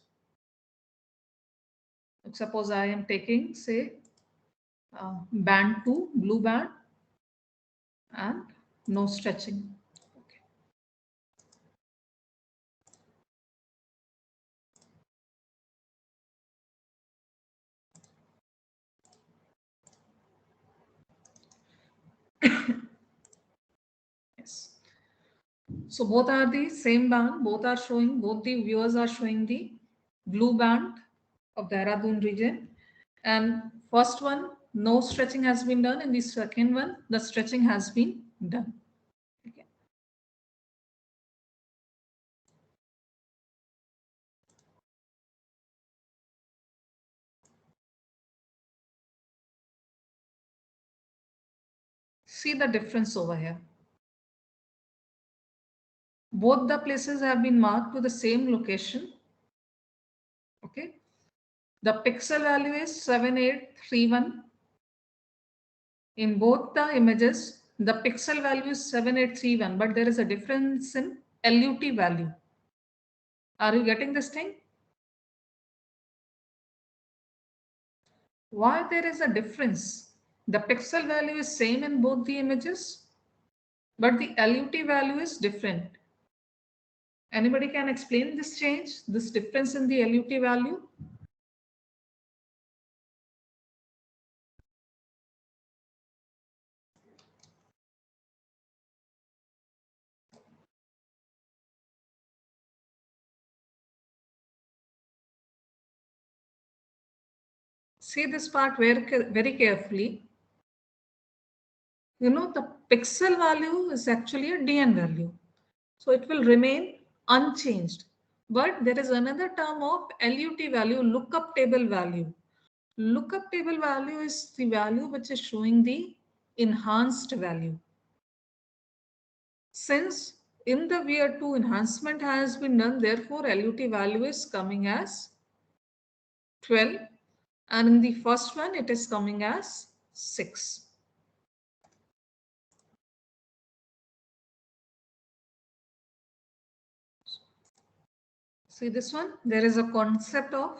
Suppose I am taking, say, band 2, blue band, and no stretching. Okay. Yes. So both are the same band, both are showing, both the viewers are showing the blue band of Dehradun region. And first one, no stretching has been done. In the second one, the stretching has been done. Okay. See the difference over here. Both the places have been marked to the same location. Okay. The pixel value is 7831. In both the images, the pixel value is 7831, but there is a difference in LUT value. Are you getting this thing? Why there is a difference? The pixel value is same in both the images, but the LUT value is different. Anybody can explain this change, this difference in the LUT value? See this part very carefully. You know, the pixel value is actually a DN value. So it will remain unchanged. But there is another term of LUT value, lookup table value. Lookup table value is the value which is showing the enhanced value. Since in the year 2 enhancement has been done, therefore LUT value is coming as 12, and in the first one it is coming as 6. See this one, there is a concept of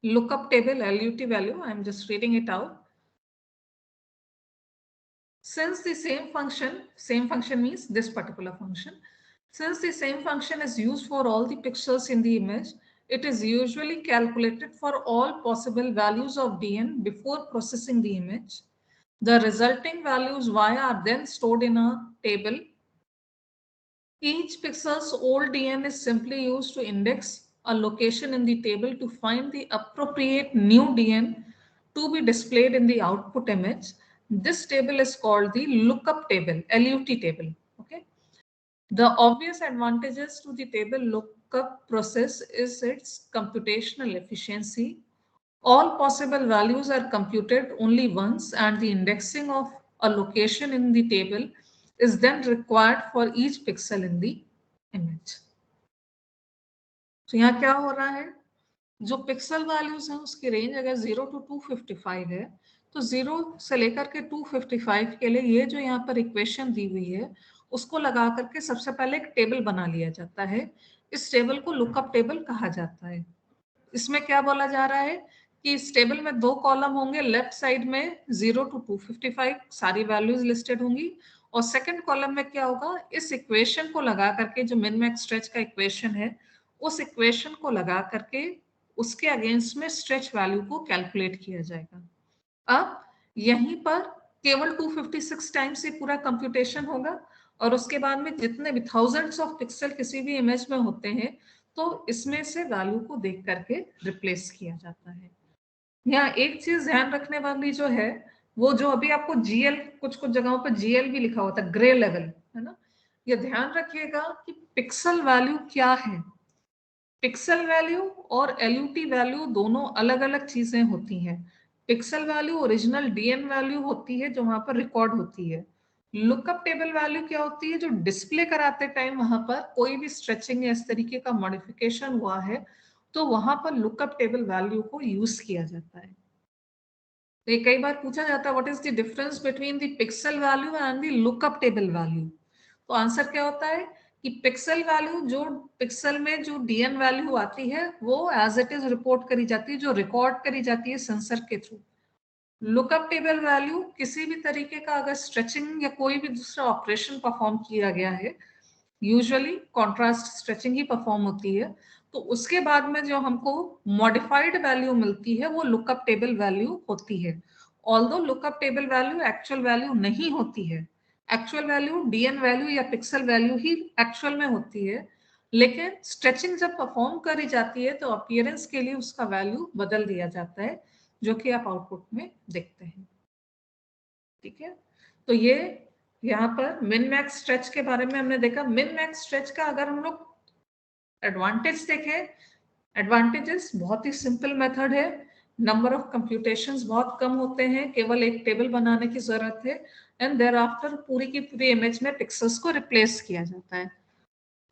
lookup table LUT value. I am just reading it out. Since the same function means this particular function. Since the same function is used for all the pixels in the image, it is usually calculated for all possible values of DN before processing the image. The resulting values Y are then stored in a table. Each pixel's old DN is simply used to index a location in the table to find the appropriate new DN to be displayed in the output image. This table is called the lookup table, LUT table. Okay. The obvious advantages to the table lookup process is its computational efficiency. All possible values are computed only once, and the indexing of a location in the table is then required for each pixel in the image. तो यहाँ क्या हो रहा है, जो pixel values हैं उसकी range अगर 0 to 255 है, तो 0 से लेकर के 255 के लिए ये जो यहाँ पर इक्वेशन दी हुई है उसको लगा करके सबसे पहले एक टेबल बना लिया जाता है. इस टेबल को लुकअप टेबल कहा जाता है. इसमें क्या बोला जा रहा है कि इस टेबल में 2 कॉलम होंगे. लेफ्ट साइड में 0 to 255 सारी वैल्यूज लिस्टेड होंगी, और सेकंड कॉलम में क्या होगा, इस इक्वेशन को लगा करके जो मिन मैक्स स्ट्रेच का इक्वेशन है उस इक्वेशन को लगा करके उसके अगेंस्ट में स्ट्रेच वैल्यू को कैलकुलेट किया जाएगा. अब यहीं पर केवल 256 टाइम्स ये पूरा कंप्यूटेशन होगा, और उसके बाद में जितने भी थाउजेंड्स ऑफ पिक्सल किसी भी इमेज में होते हैं तो इसमें से वैल्यू को देख करके रिप्लेस किया जाता है. यहाँ एक चीज ध्यान रखने वाली जो है, वो जो अभी आपको जीएल, कुछ कुछ जगहों पर जीएल भी लिखा होता है, ग्रे लेवल, है ना. ये ध्यान रखिएगा कि पिक्सल वैल्यू क्या है. पिक्सल वैल्यू और एलयूटी वैल्यू दोनों अलग अलग चीजें होती हैं. Pixel value original DN value होती है जो वहां पर रिकॉर्ड होती है. लुकअप टेबल वैल्यू क्या होती है, जो डिस्प्ले कराते टाइम वहां पर कोई भी स्ट्रेचिंग या इस तरीके का मॉडिफिकेशन हुआ है तो वहां पर लुकअप टेबल वैल्यू को यूज किया जाता है. तो ये कई बार पूछा जाता है what is the difference between the pixel value and the lookup table value. तो आंसर क्या होता है कि पिक्सल वैल्यू, जो पिक्सल में जो डीएन वैल्यू आती है वो एज इट इज रिपोर्ट करी जाती है, जो रिकॉर्ड करी जाती है सेंसर के थ्रू. लुकअप टेबल वैल्यू किसी भी तरीके का अगर स्ट्रेचिंग या कोई भी दूसरा ऑपरेशन परफॉर्म किया गया है, यूजुअली कॉन्ट्रास्ट स्ट्रेचिंग ही परफॉर्म होती है, तो उसके बाद में जो हमको मॉडिफाइड वैल्यू मिलती है वो लुकअप टेबल वैल्यू होती है. Although lookup table value actual value नहीं होती है, एक्चुअल वैल्यू डीएन वैल्यू या पिक्सल वैल्यू ही एक्चुअल में होती है, लेकिन स्ट्रेचिंग जब परफॉर्म करी जाती है तो अपीयरेंस के लिए उसका वैल्यू बदल दिया जाता है, जो कि आप आउटपुट में देखते हैं। ठीक है, तो ये यहाँ पर मिन मैक्स स्ट्रेच के बारे में हमने देखा। मिन मैक्स स्ट्रेच का अगर हम लोग एडवांटेज देखें, एडवांटेजेस बहुत ही सिंपल मेथड है, नंबर ऑफ कंप्यूटेशंस बहुत कम होते हैं, केवल एक टेबल बनाने की जरूरत है, एंड देयर आफ्टर पूरी की पूरी इमेज में पिक्सेल्स को रिप्लेस किया जाता है।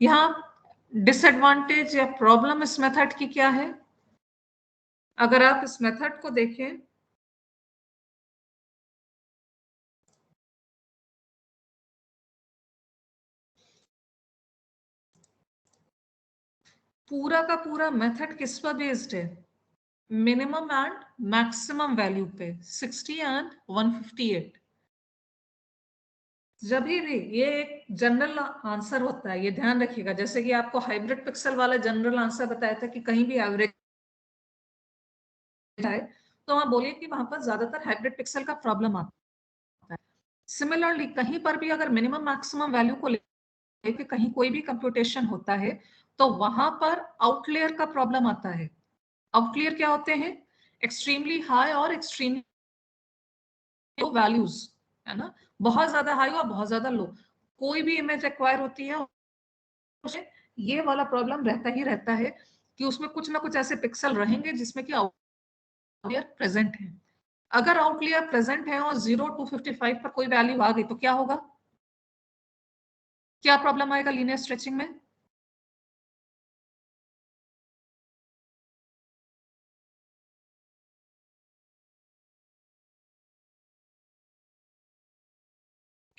यहाँ डिसएडवांटेज या प्रॉब्लम इस मेथड की क्या है? अगर आप इस मेथड को देखें, पूरा का पूरा मेथड किस पर बेस्ड है? मिनिमम एंड मैक्सिमम वैल्यू पे, 60 एंड 158। जब भी ये एक जनरल आंसर होता है, ये ध्यान रखिएगा, जैसे कि आपको हाइब्रिड पिक्सल वाला जनरल आंसर बताया था कि कहीं भी एवरेज है तो वहां बोलिए कि वहां पर ज्यादातर हाइब्रिड पिक्सल का प्रॉब्लम आता है। सिमिलरली कहीं पर भी अगर मिनिमम मैक्सिमम वैल्यू को लेके कहीं कोई भी कंप्यूटेशन होता है तो वहां पर आउटलेयर का प्रॉब्लम आता है। आउटलेयर क्या होते हैं? एक्सट्रीमली हाई और एक्सट्रीमली लो वैल्यूज, है ना, बहुत ज्यादा हाई और बहुत ज्यादा लो। कोई भी इमेज एक्वायर होती है ये वाला प्रॉब्लम रहता ही रहता है कि उसमें कुछ ना कुछ ऐसे पिक्सल रहेंगे जिसमें कि आउटलेयर प्रेजेंट है। अगर आउटलेयर प्रेजेंट है और 0 to 55 पर कोई वैल्यू आ गई तो क्या होगा? क्या प्रॉब्लम आएगा लीनियर स्ट्रेचिंग में?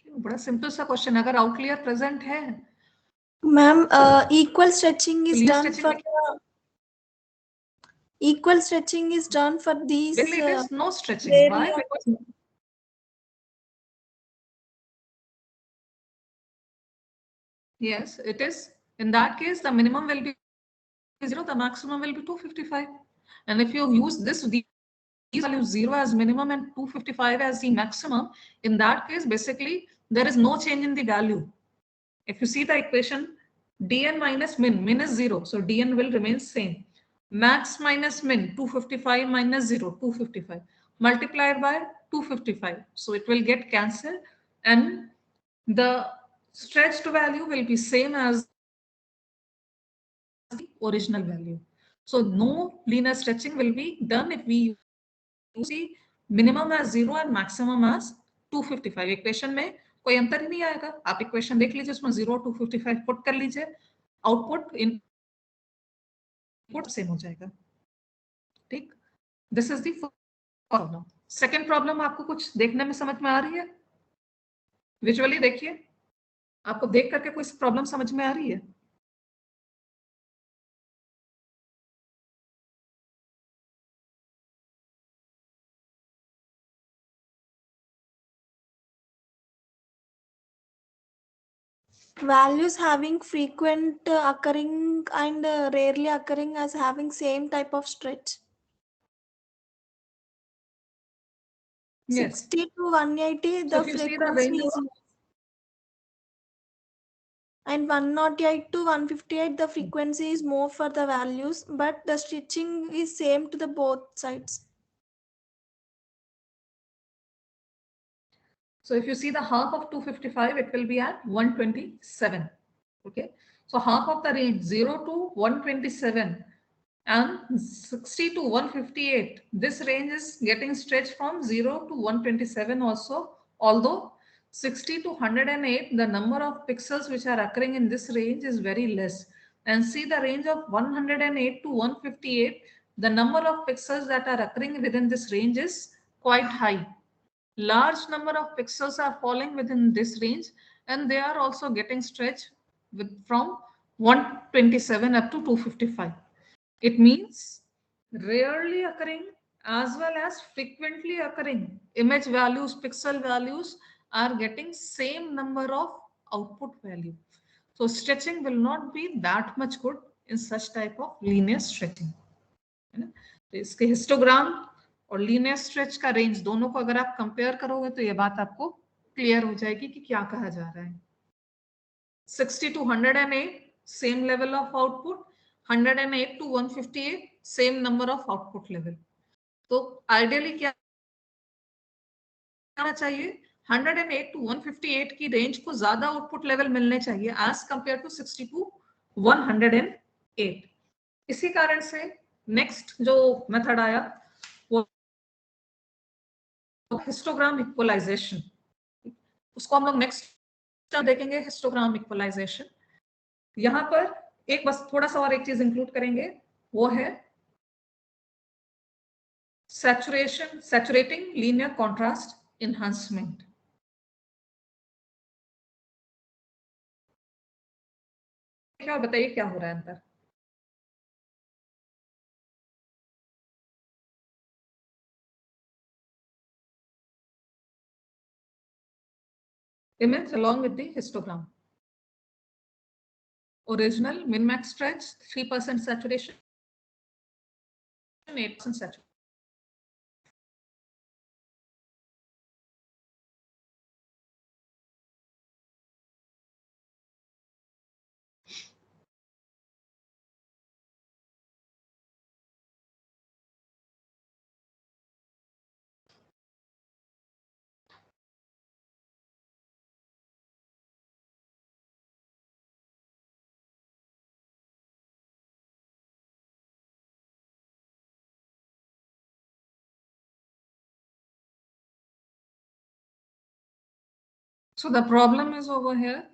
बड़ा सिंपल सा क्वेश्चन, अगर आउटलेयर प्रेजेंट है ma'am, equal stretching is linear done stretching for equal stretching is done for these basically it is no stretching. Why? rarely Because yes, it is. In that case, the minimum will be 0, the maximum will be 255. And if you use these values 0 as minimum and 255 as the maximum, in that case, basically, there is no change in the value. If you see the equation, dn minus min, min is 0, so dn will remain same. Max minus min, 255 minus 0, 255, multiplied by 255. So it will get cancelled and the stretched value will be same as the original value. So no linear stretching will be done if we use the minimum as 0 and maximum as 255. Equation में कोई अंतर ही नहीं आएगा। आप equation देख लीजिए, उसमें 0 255 put कर लीजिए, आउटपुट इनपुट सेम हो जाएगा। ठीक, this is the problem. Second problem आपको कुछ देखने में समझ में आ रही है? विजुअली देखिए, आपको देख करके कोई प्रॉब्लम समझ में आ रही है? values having frequent occurring and rarely occurring as having same type of stretch. Yes. 60 to 180 So the if you see the frequency range is, and 108 to 158 the frequency is more for the values, but the stitching is same to the both sides. So if you see the half of 255, it will be at 127. Okay. So half of the range 0 to 127 and 60 to 158. This range is getting stretched from 0 to 127 also. Although 60 to 108, the number of pixels which are occurring in this range is very less. And see the range of 108 to 158, the number of pixels that are occurring within this range is quite high. Large number of pixels are falling within this range and they are also getting stretched from 127 up to 255. It means rarely occurring as well as frequently occurring image values, pixel values are getting same number of output value. So stretching will not be that much good in such type of linear stretching. है ना? तो इसके histogram और linear stretch का range, दोनों को अगर आप कंपेयर करोगे तो ये बात आपको क्लियर हो जाएगी कि क्या कहा जा रहा है। 60 to 108 same level of output, 108 to 158 same number of output level. तो आइडियली क्या होना चाहिए, 108 to 158 की रेंज को ज्यादा आउटपुट लेवल मिलने चाहिए एज कंपेयर टू 60 to 108। इसी कारण से नेक्स्ट जो मेथड आया वो हिस्टोग्राम इक्वलाइजेशन, उसको हम लोग नेक्स्ट देखेंगे, हिस्टोग्राम इक्वलाइजेशन। यहां पर एक बस थोड़ा सा और एक चीज इंक्लूड करेंगे, वो है सैचुरेटिंग लीनियर कॉन्ट्रास्ट एनहांसमेंट। क्या बताइए क्या हो रहा है अंदर? Image along with the histogram. Original min-max stretch, 3% saturation, 8% saturation. So the problem is over here.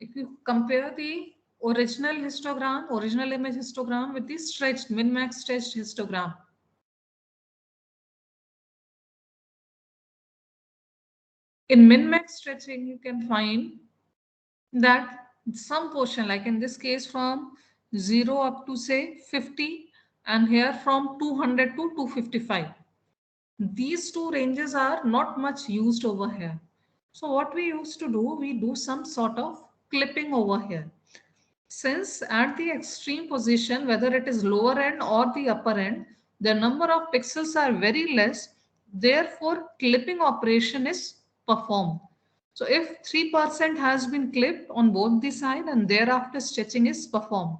If you compare the original histogram, original image histogram with the stretched, min-max stretched histogram, in min-max stretching, you can find that some portion, like in this case from 0 up to say 50, and here from 200 to 255. These two ranges are not much used over here. So what we used to do, we do some sort of clipping over here. Since at the extreme position, whether it is lower end or the upper end, the number of pixels are very less. Therefore, clipping operation is performed. So if 3% has been clipped on both the side and thereafter stretching is performed,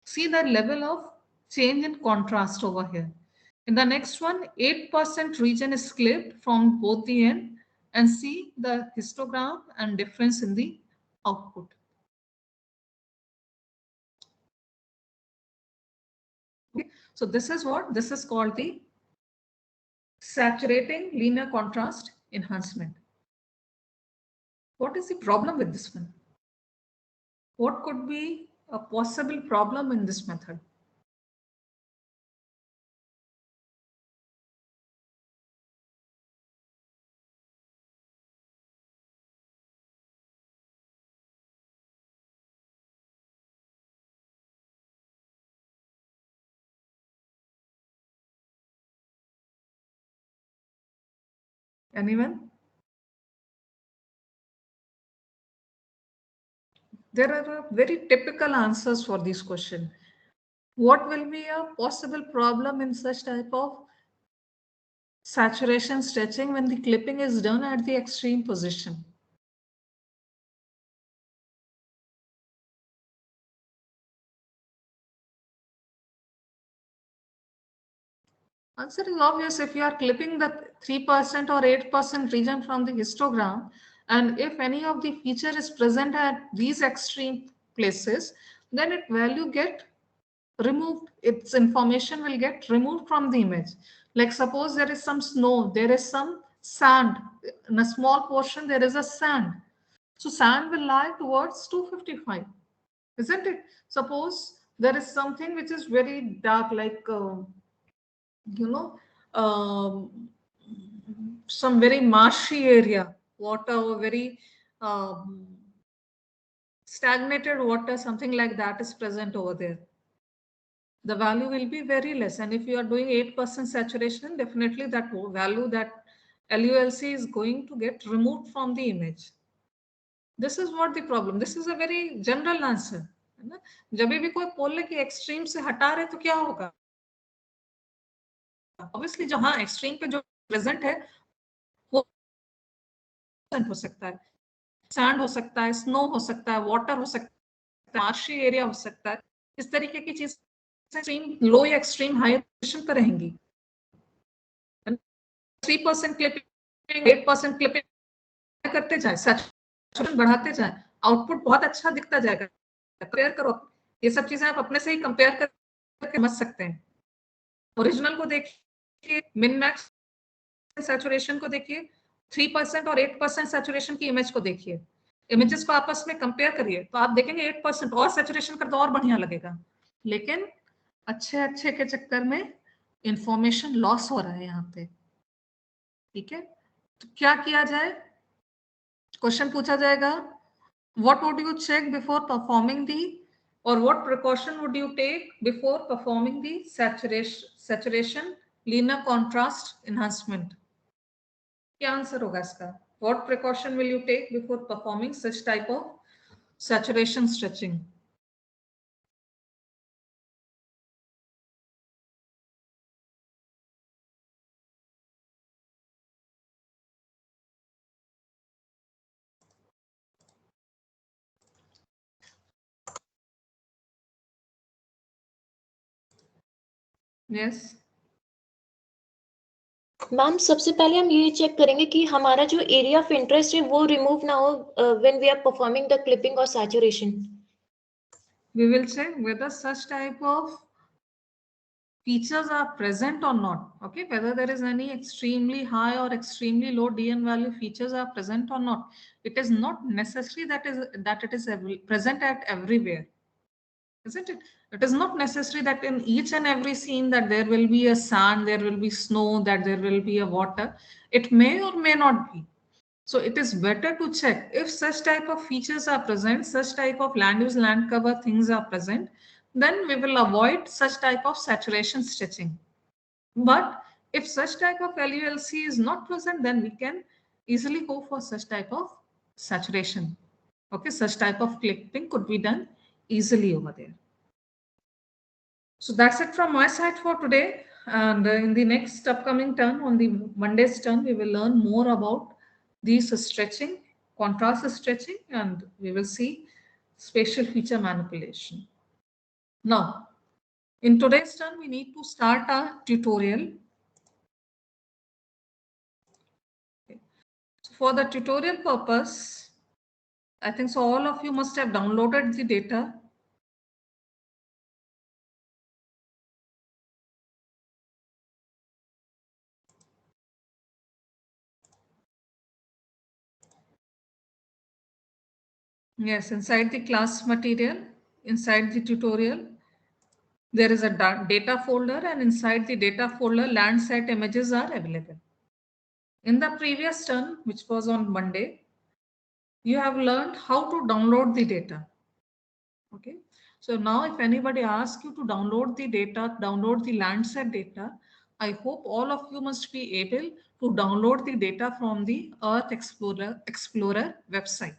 see the level of change in contrast over here. In the next one, 8% region is clipped from both the end, and see the histogram and difference in the output. Okay. So this is what this is called, the saturating linear contrast enhancement. What is the problem with this one? What could be a possible problem in this method? Anyone? There are very typical answers for this question. What will be a possible problem in such type of saturation stretching when the clipping is done at the extreme position? Answer is obvious. If you are clipping the 3% or 8% region from the histogram, and if any of the feature is present at these extreme places, then its value get removed. Its information will get removed from the image. Like suppose there is some snow, there is some sand. In a small portion, there is a sand. So sand will lie towards 255, isn't it? Suppose there is something which is very dark, like you know, some very marshy area, water, very stagnated water, something like that is present over there. The value will be very less. And if you are doing 8% saturation, definitely that value, that LULC is going to get removed from the image. This is what the problem. This is a very general answer. जब भी कोई बोले कि extreme से हटा रहे तो क्या होगा? ऑब्वियसली जहां एक्सट्रीम पे जो प्रेजेंट है वो हो सकता है, सैंड हो सकता है, स्नो हो सकता है, वाटर हो सकता है, मार्शी एरिया हो सकता है, इस तरीके की चीज एक्सट्रीम लो या एक्सट्रीम हाई पोजीशन पर रहेंगी। 3% क्लिपिंग 8% क्लिपिंग करते जाए, सैचुरेशन बढ़ाते जाए, आउटपुट बहुत अच्छा दिखता जाएगा। कंपेयर करो, ये सब चीजें आप अपने से ही कंपेयर करके समझ सकते हैं। ओरिजिनल को देखिए, मिन मैक्स सैचुरेशन को देखिए, 3% और 8% सैचुरेशन की इमेज को देखिए, इमेजेस को आपस में कंपेयर करिए तो आप देखेंगे 8% और सैचुरेशन कर दो और बढ़िया लगेगा। लेकिन अच्छे अच्छे के चक्कर में इंफॉर्मेशन लॉस हो रहा है यहाँ पे, ठीक है। तो क्या किया जाए, क्वेश्चन पूछा जाएगा, what would you check before performing the, or what precaution would you take before performing the saturation linear contrast enhancement? क्या आंसर होगा इसका? What precaution will you take before performing such type of saturation stretching? Yes. Ma'am सबसे पहले हम ये check करेंगे कि हमारा जो एरिया ऑफ इंटरेस्ट है वो रिमूव ना हो when we are performing the clipping और saturation. We will check whether such type of features are present or not. Okay, whether there is any extremely high or extremely low DN value features are present or not. It is not necessary that it is present at everywhere, isn't it? It is not necessary that in each and every scene that there will be a sand, there will be snow, that there will be a water. It may or may not be. So it is better to check if such type of features are present, such type of land use, land cover things are present, then we will avoid such type of saturation stretching. But if such type of LULC is not present, then we can easily go for such type of saturation. Okay, such type of clipping could be done easily over there. So that's it from my side for today. And in the next upcoming turn, on the Monday's turn, we will learn more about these stretching, contrast stretching, and we will see spatial feature manipulation. Now, in today's turn, we need to start our tutorial. Okay. So for the tutorial purpose, I think so all of you must have downloaded the data. Yes, inside the class material, inside the tutorial, there is a data folder, and inside the data folder, Landsat images are available. In the previous turn, which was on Monday, you have learned how to download the data. Okay. So now if anybody asks you to download the data, download the Landsat data, I hope all of you must be able to download the data from the Earth Explorer website.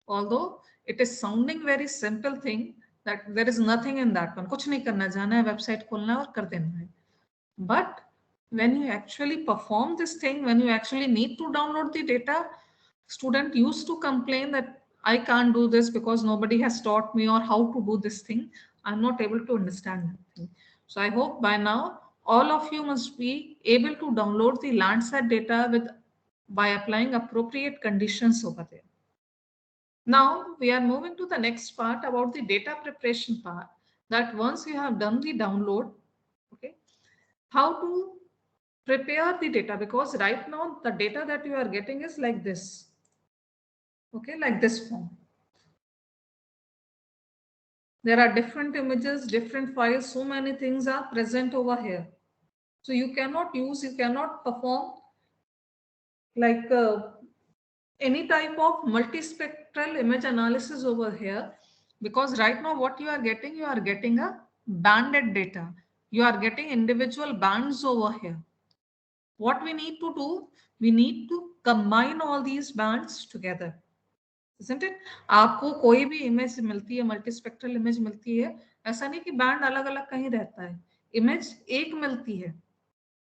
Although it is sounding very simple thing, that there is nothing in that one. कुछ नहीं करना, जाना है website खोलना है और कर देना है. But when you actually perform this thing, when you actually need to download the data, student used to complain that I can't do this because nobody has taught me or how to do this thing. I'm not able to understand that thing. So I hope by now all of you must be able to download the Landsat data by applying appropriate conditions over there. Now we are moving to the next part about the data preparation part, that once you have done the download, okay, how to prepare the data, because right now the data that you are getting is like this, okay, like this form. There are different images, different files, so many things are present over here. So you cannot perform like any type of multispectral image analysis over here, because right now what you are getting a banded data. You are getting individual bands over here. What we need to do, we need to combine all these bands together, isn't it? आपको कोई भी image मिलती है, multispectral image मिलती है, ऐसा नहीं कि बैंड अलग अलग कहीं रहता है, इमेज एक मिलती है,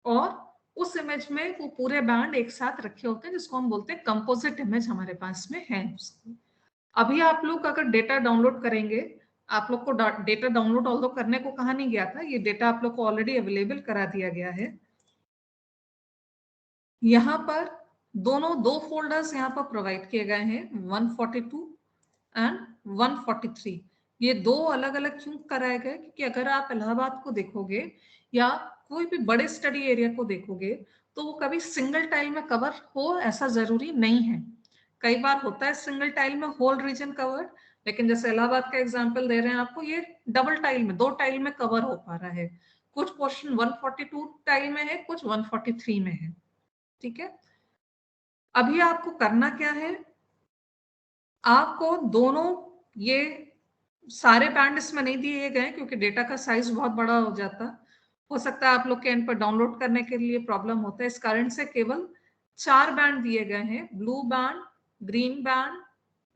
और उस इमेज में वो पूरे बैंड एक साथ रखे होते हैं, जिसको हम बोलते हैं कंपोजिट इमेज हमारे पास में है। अभी आप लोग अगर डेटा डाउनलोड करेंगे, आप लोग को डेटा डाउनलोड ऑल्दो करने को कहा नहीं गया था, ये डेटा आप लोग को ऑलरेडी अवेलेबल करा दिया गया है। यहाँ पर दो फोल्डर्स यहाँ पर प्रोवाइड किए गए हैं, 142 एंड 143। ये दो अलग अलग क्यों कराए गए? क्योंकि अगर आप इलाहाबाद को देखोगे या कोई भी बड़े स्टडी एरिया को देखोगे तो वो कभी सिंगल टाइल में कवर हो ऐसा जरूरी नहीं है। कई बार होता है सिंगल टाइल में होल रीजन कवर्ड, लेकिन जैसे इलाहाबाद का एग्जांपल दे रहे हैं आपको, ये डबल टाइल में, दो टाइल में कवर हो पा रहा है। कुछ पोर्शन 142 टाइल में है, कुछ 143 में है। ठीक है, अभी आपको करना क्या है, आपको दोनों, ये सारे बैंड इसमें नहीं दिए गए क्योंकि डेटा का साइज बहुत बड़ा हो जाता, हो सकता है आप लोग के एंड पर डाउनलोड करने के लिए प्रॉब्लम होता है, इस कारण से केवल 4 बैंड दिए गए हैं, blue band, green band,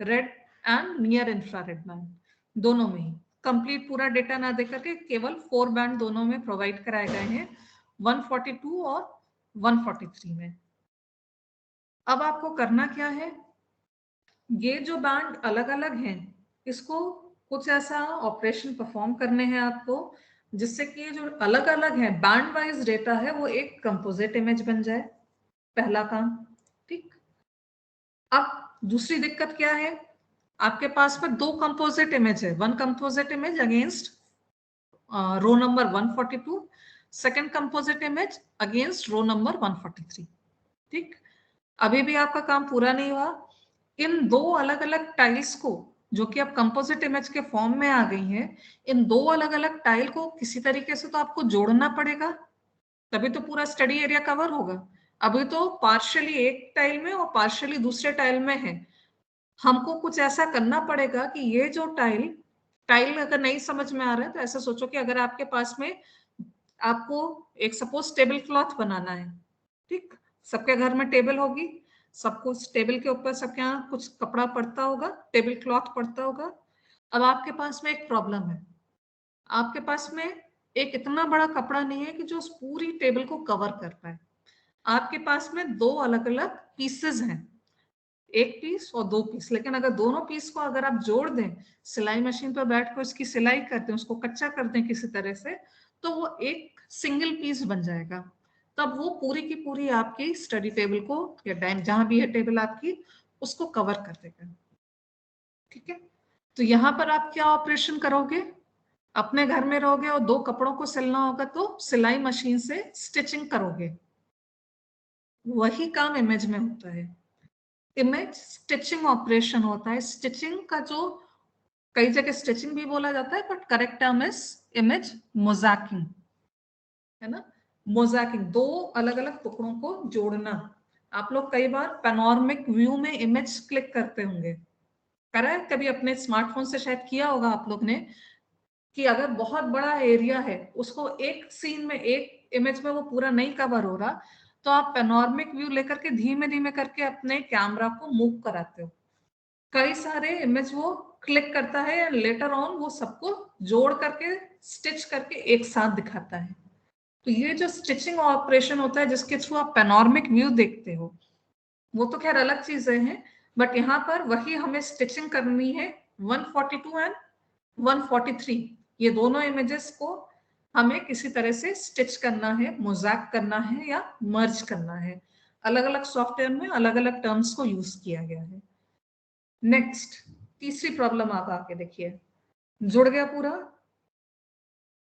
red and near infrared band, दोनों में ही। कंप्लीट पूरा डेटा ना देकर के केवल 4 बैंड दोनों में प्रोवाइड कराए गए हैं, 142 और 143 में। अब आपको करना क्या है, ये जो बैंड अलग अलग हैं, इसको कुछ ऐसा ऑपरेशन परफॉर्म करने हैं आपको जिससे कि ये जो अलग अलग है बैंड वाइज डेटा है वो एक कंपोजिट इमेज बन जाए, पहला काम। ठीक, अब दूसरी दिक्कत क्या है, आपके पास में दो कंपोजिट इमेज है, one composite image against row number 142, second composite image against row number 143। ठीक, अभी भी आपका काम पूरा नहीं हुआ। इन दो अलग अलग टाइल्स को, जो कि अब कंपोजिट इमेज के फॉर्म में आ गई हैं, इन दो अलग अलग टाइल को किसी तरीके से तो आपको जोड़ना पड़ेगा, तभी तो पूरा स्टडी एरिया कवर होगा। अभी तो पार्शियली एक टाइल में और पार्शियली दूसरे टाइल में है, हमको कुछ ऐसा करना पड़ेगा कि ये जो टाइल अगर नहीं समझ में आ रहा है तो ऐसा सोचो कि अगर आपके पास में आपको एक सपोज टेबल क्लॉथ बनाना है, ठीक, सबके घर में टेबल होगी, सबको टेबल के ऊपर सबके यहाँ कुछ कपड़ा पड़ता होगा, टेबल क्लॉथ पड़ता होगा। अब आपके पास में एक प्रॉब्लम है, आपके पास में एक इतना बड़ा कपड़ा नहीं है कि जो उस पूरी टेबल को कवर कर पाए। आपके पास में दो अलग अलग पीसेस हैं, एक पीस और दो पीस, लेकिन अगर दोनों पीस को अगर आप जोड़ दें, सिलाई मशीन पर बैठ कर उसकी सिलाई कर दें, उसको कच्चा कर दें किसी तरह से, तो वो एक सिंगल पीस बन जाएगा। तब वो पूरी की पूरी आपकी स्टडी टेबल को या डाइन जहां भी है टेबल आपकी, उसको कवर कर देगा। ठीक है, तो यहाँ पर आप क्या ऑपरेशन करोगे, अपने घर में रहोगे और दो कपड़ों को सिलना होगा तो सिलाई मशीन से स्टिचिंग करोगे, वही काम इमेज में होता है। इमेज स्टिचिंग ऑपरेशन होता है। स्टिचिंग का जो कई जगह स्टिचिंग भी बोला जाता है, but correct term is image mosaicking, है ना। मोज़ैकिंग, दो अलग अलग टुकड़ों को जोड़ना। आप लोग कई बार पैनोरामिक व्यू में इमेज क्लिक करते होंगे, करा है कभी अपने स्मार्टफोन से, शायद किया होगा आप लोग ने, कि अगर बहुत बड़ा एरिया है उसको एक सीन में, एक इमेज में वो पूरा नहीं कवर हो रहा, तो आप पैनोरामिक व्यू लेकर के धीमे धीमे करके अपने कैमरा को मूव कराते हो, कई सारे इमेज वो क्लिक करता है एंड लेटर ऑन वो सबको जोड़ करके स्टिच करके एक साथ दिखाता है। तो ये जो स्टिचिंग ऑपरेशन होता है जिसके थ्रू आप पैनोरामिक व्यू देखते हो, वो तो खैर अलग चीजें हैं, बट यहाँ पर वही हमें स्टिचिंग करनी है 142 एंड 143, ये दोनों इमेजेस को हमें किसी तरह से स्टिच करना है, मोज़ैक करना है या मर्ज करना है। अलग अलग सॉफ्टवेयर में अलग अलग टर्म्स को यूज किया गया है। नेक्स्ट, तीसरी प्रॉब्लम आप आके देखिए, जुड़ गया पूरा।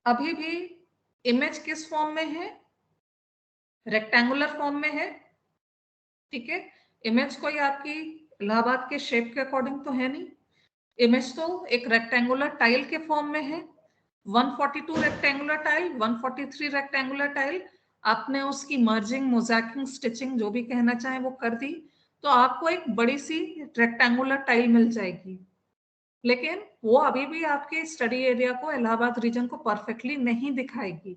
अभी भी इमेज किस फॉर्म में है, रेक्टेंगुलर फॉर्म में है। ठीक है, इमेज कोई आपकी इलाहाबाद के शेप के अकॉर्डिंग तो है नहीं, इमेज तो एक रेक्टेंगुलर टाइल के फॉर्म में है। 142 रेक्टेंगुलर टाइल, 143 रेक्टेंगुलर टाइल, आपने उसकी मर्जिंग, मोज़ैकिंग, स्टिचिंग जो भी कहना चाहे वो कर दी, तो आपको एक बड़ी सी रेक्टेंगुलर टाइल मिल जाएगी। लेकिन वो अभी भी आपके स्टडी एरिया को, इलाहाबाद रीजन को परफेक्टली नहीं दिखाएगी।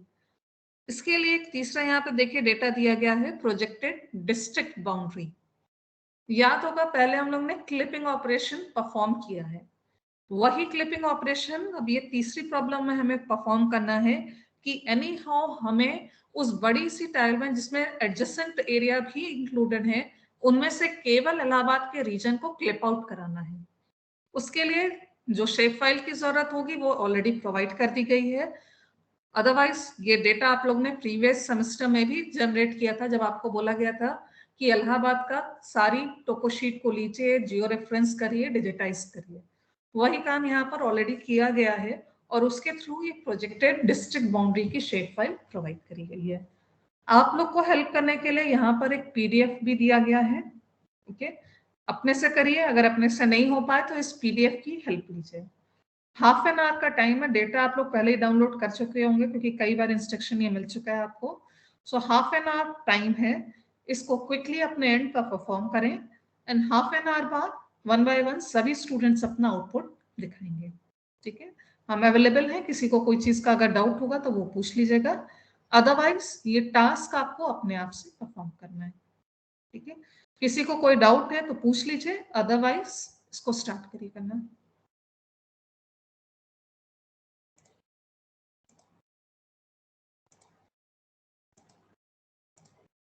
इसके लिए एक तीसरा यहाँ पे देखिए डेटा दिया गया है, प्रोजेक्टेड डिस्ट्रिक्ट बाउंड्री। याद होगा पहले हम लोग ने क्लिपिंग ऑपरेशन परफॉर्म किया है, वही क्लिपिंग ऑपरेशन अब ये तीसरी प्रॉब्लम में हमें परफॉर्म करना है कि एनी हाउ हमें उस बड़ी सी टाइल में जिसमें एडजेसेंट एरिया भी इंक्लूडेड है, उनमें से केवल इलाहाबाद के रीजन को क्लिप आउट कराना है। उसके लिए जो शेप फाइल की जरूरत होगी वो ऑलरेडी प्रोवाइड कर दी गई है। अदरवाइज ये डेटा आप लोग ने प्रीवियस सेमेस्टर में भी जनरेट किया था, जब आपको बोला गया था कि इलाहाबाद का सारी टोपोशीट को लीजिए, जियो रेफरेंस करिए, डिजिटाइज करिए। वही काम यहाँ पर ऑलरेडी किया गया है और उसके थ्रू ये प्रोजेक्टेड डिस्ट्रिक्ट बाउंड्री की शेप फाइल प्रोवाइड करी गई है। आप लोग को हेल्प करने के लिए यहाँ पर एक पीडीएफ भी दिया गया है। ओके, अपने से करिए, अगर अपने से नहीं हो पाए तो इस पीडीएफ की हेल्प लीजिए। हाफ एन आवर का टाइम है, डेटा आप लोग पहले ही डाउनलोड कर चुके होंगे क्योंकि कई बार इंस्ट्रक्शन ये मिल चुका है आपको। So half an hour time है, इसको क्विकली अपने एंड पर परफॉर्म करें एंड हाफ एन आवर बाद वन बाय वन सभी स्टूडेंट्स अपना आउटपुट दिखाएंगे। ठीक है, हम अवेलेबल हैं, किसी को कोई चीज का अगर डाउट होगा तो वो पूछ लीजिएगा, अदरवाइज ये टास्क आपको अपने आप से परफॉर्म करना है। ठीक है, किसी को कोई डाउट है तो पूछ लीजिए, अदरवाइज इसको स्टार्ट करिए करना।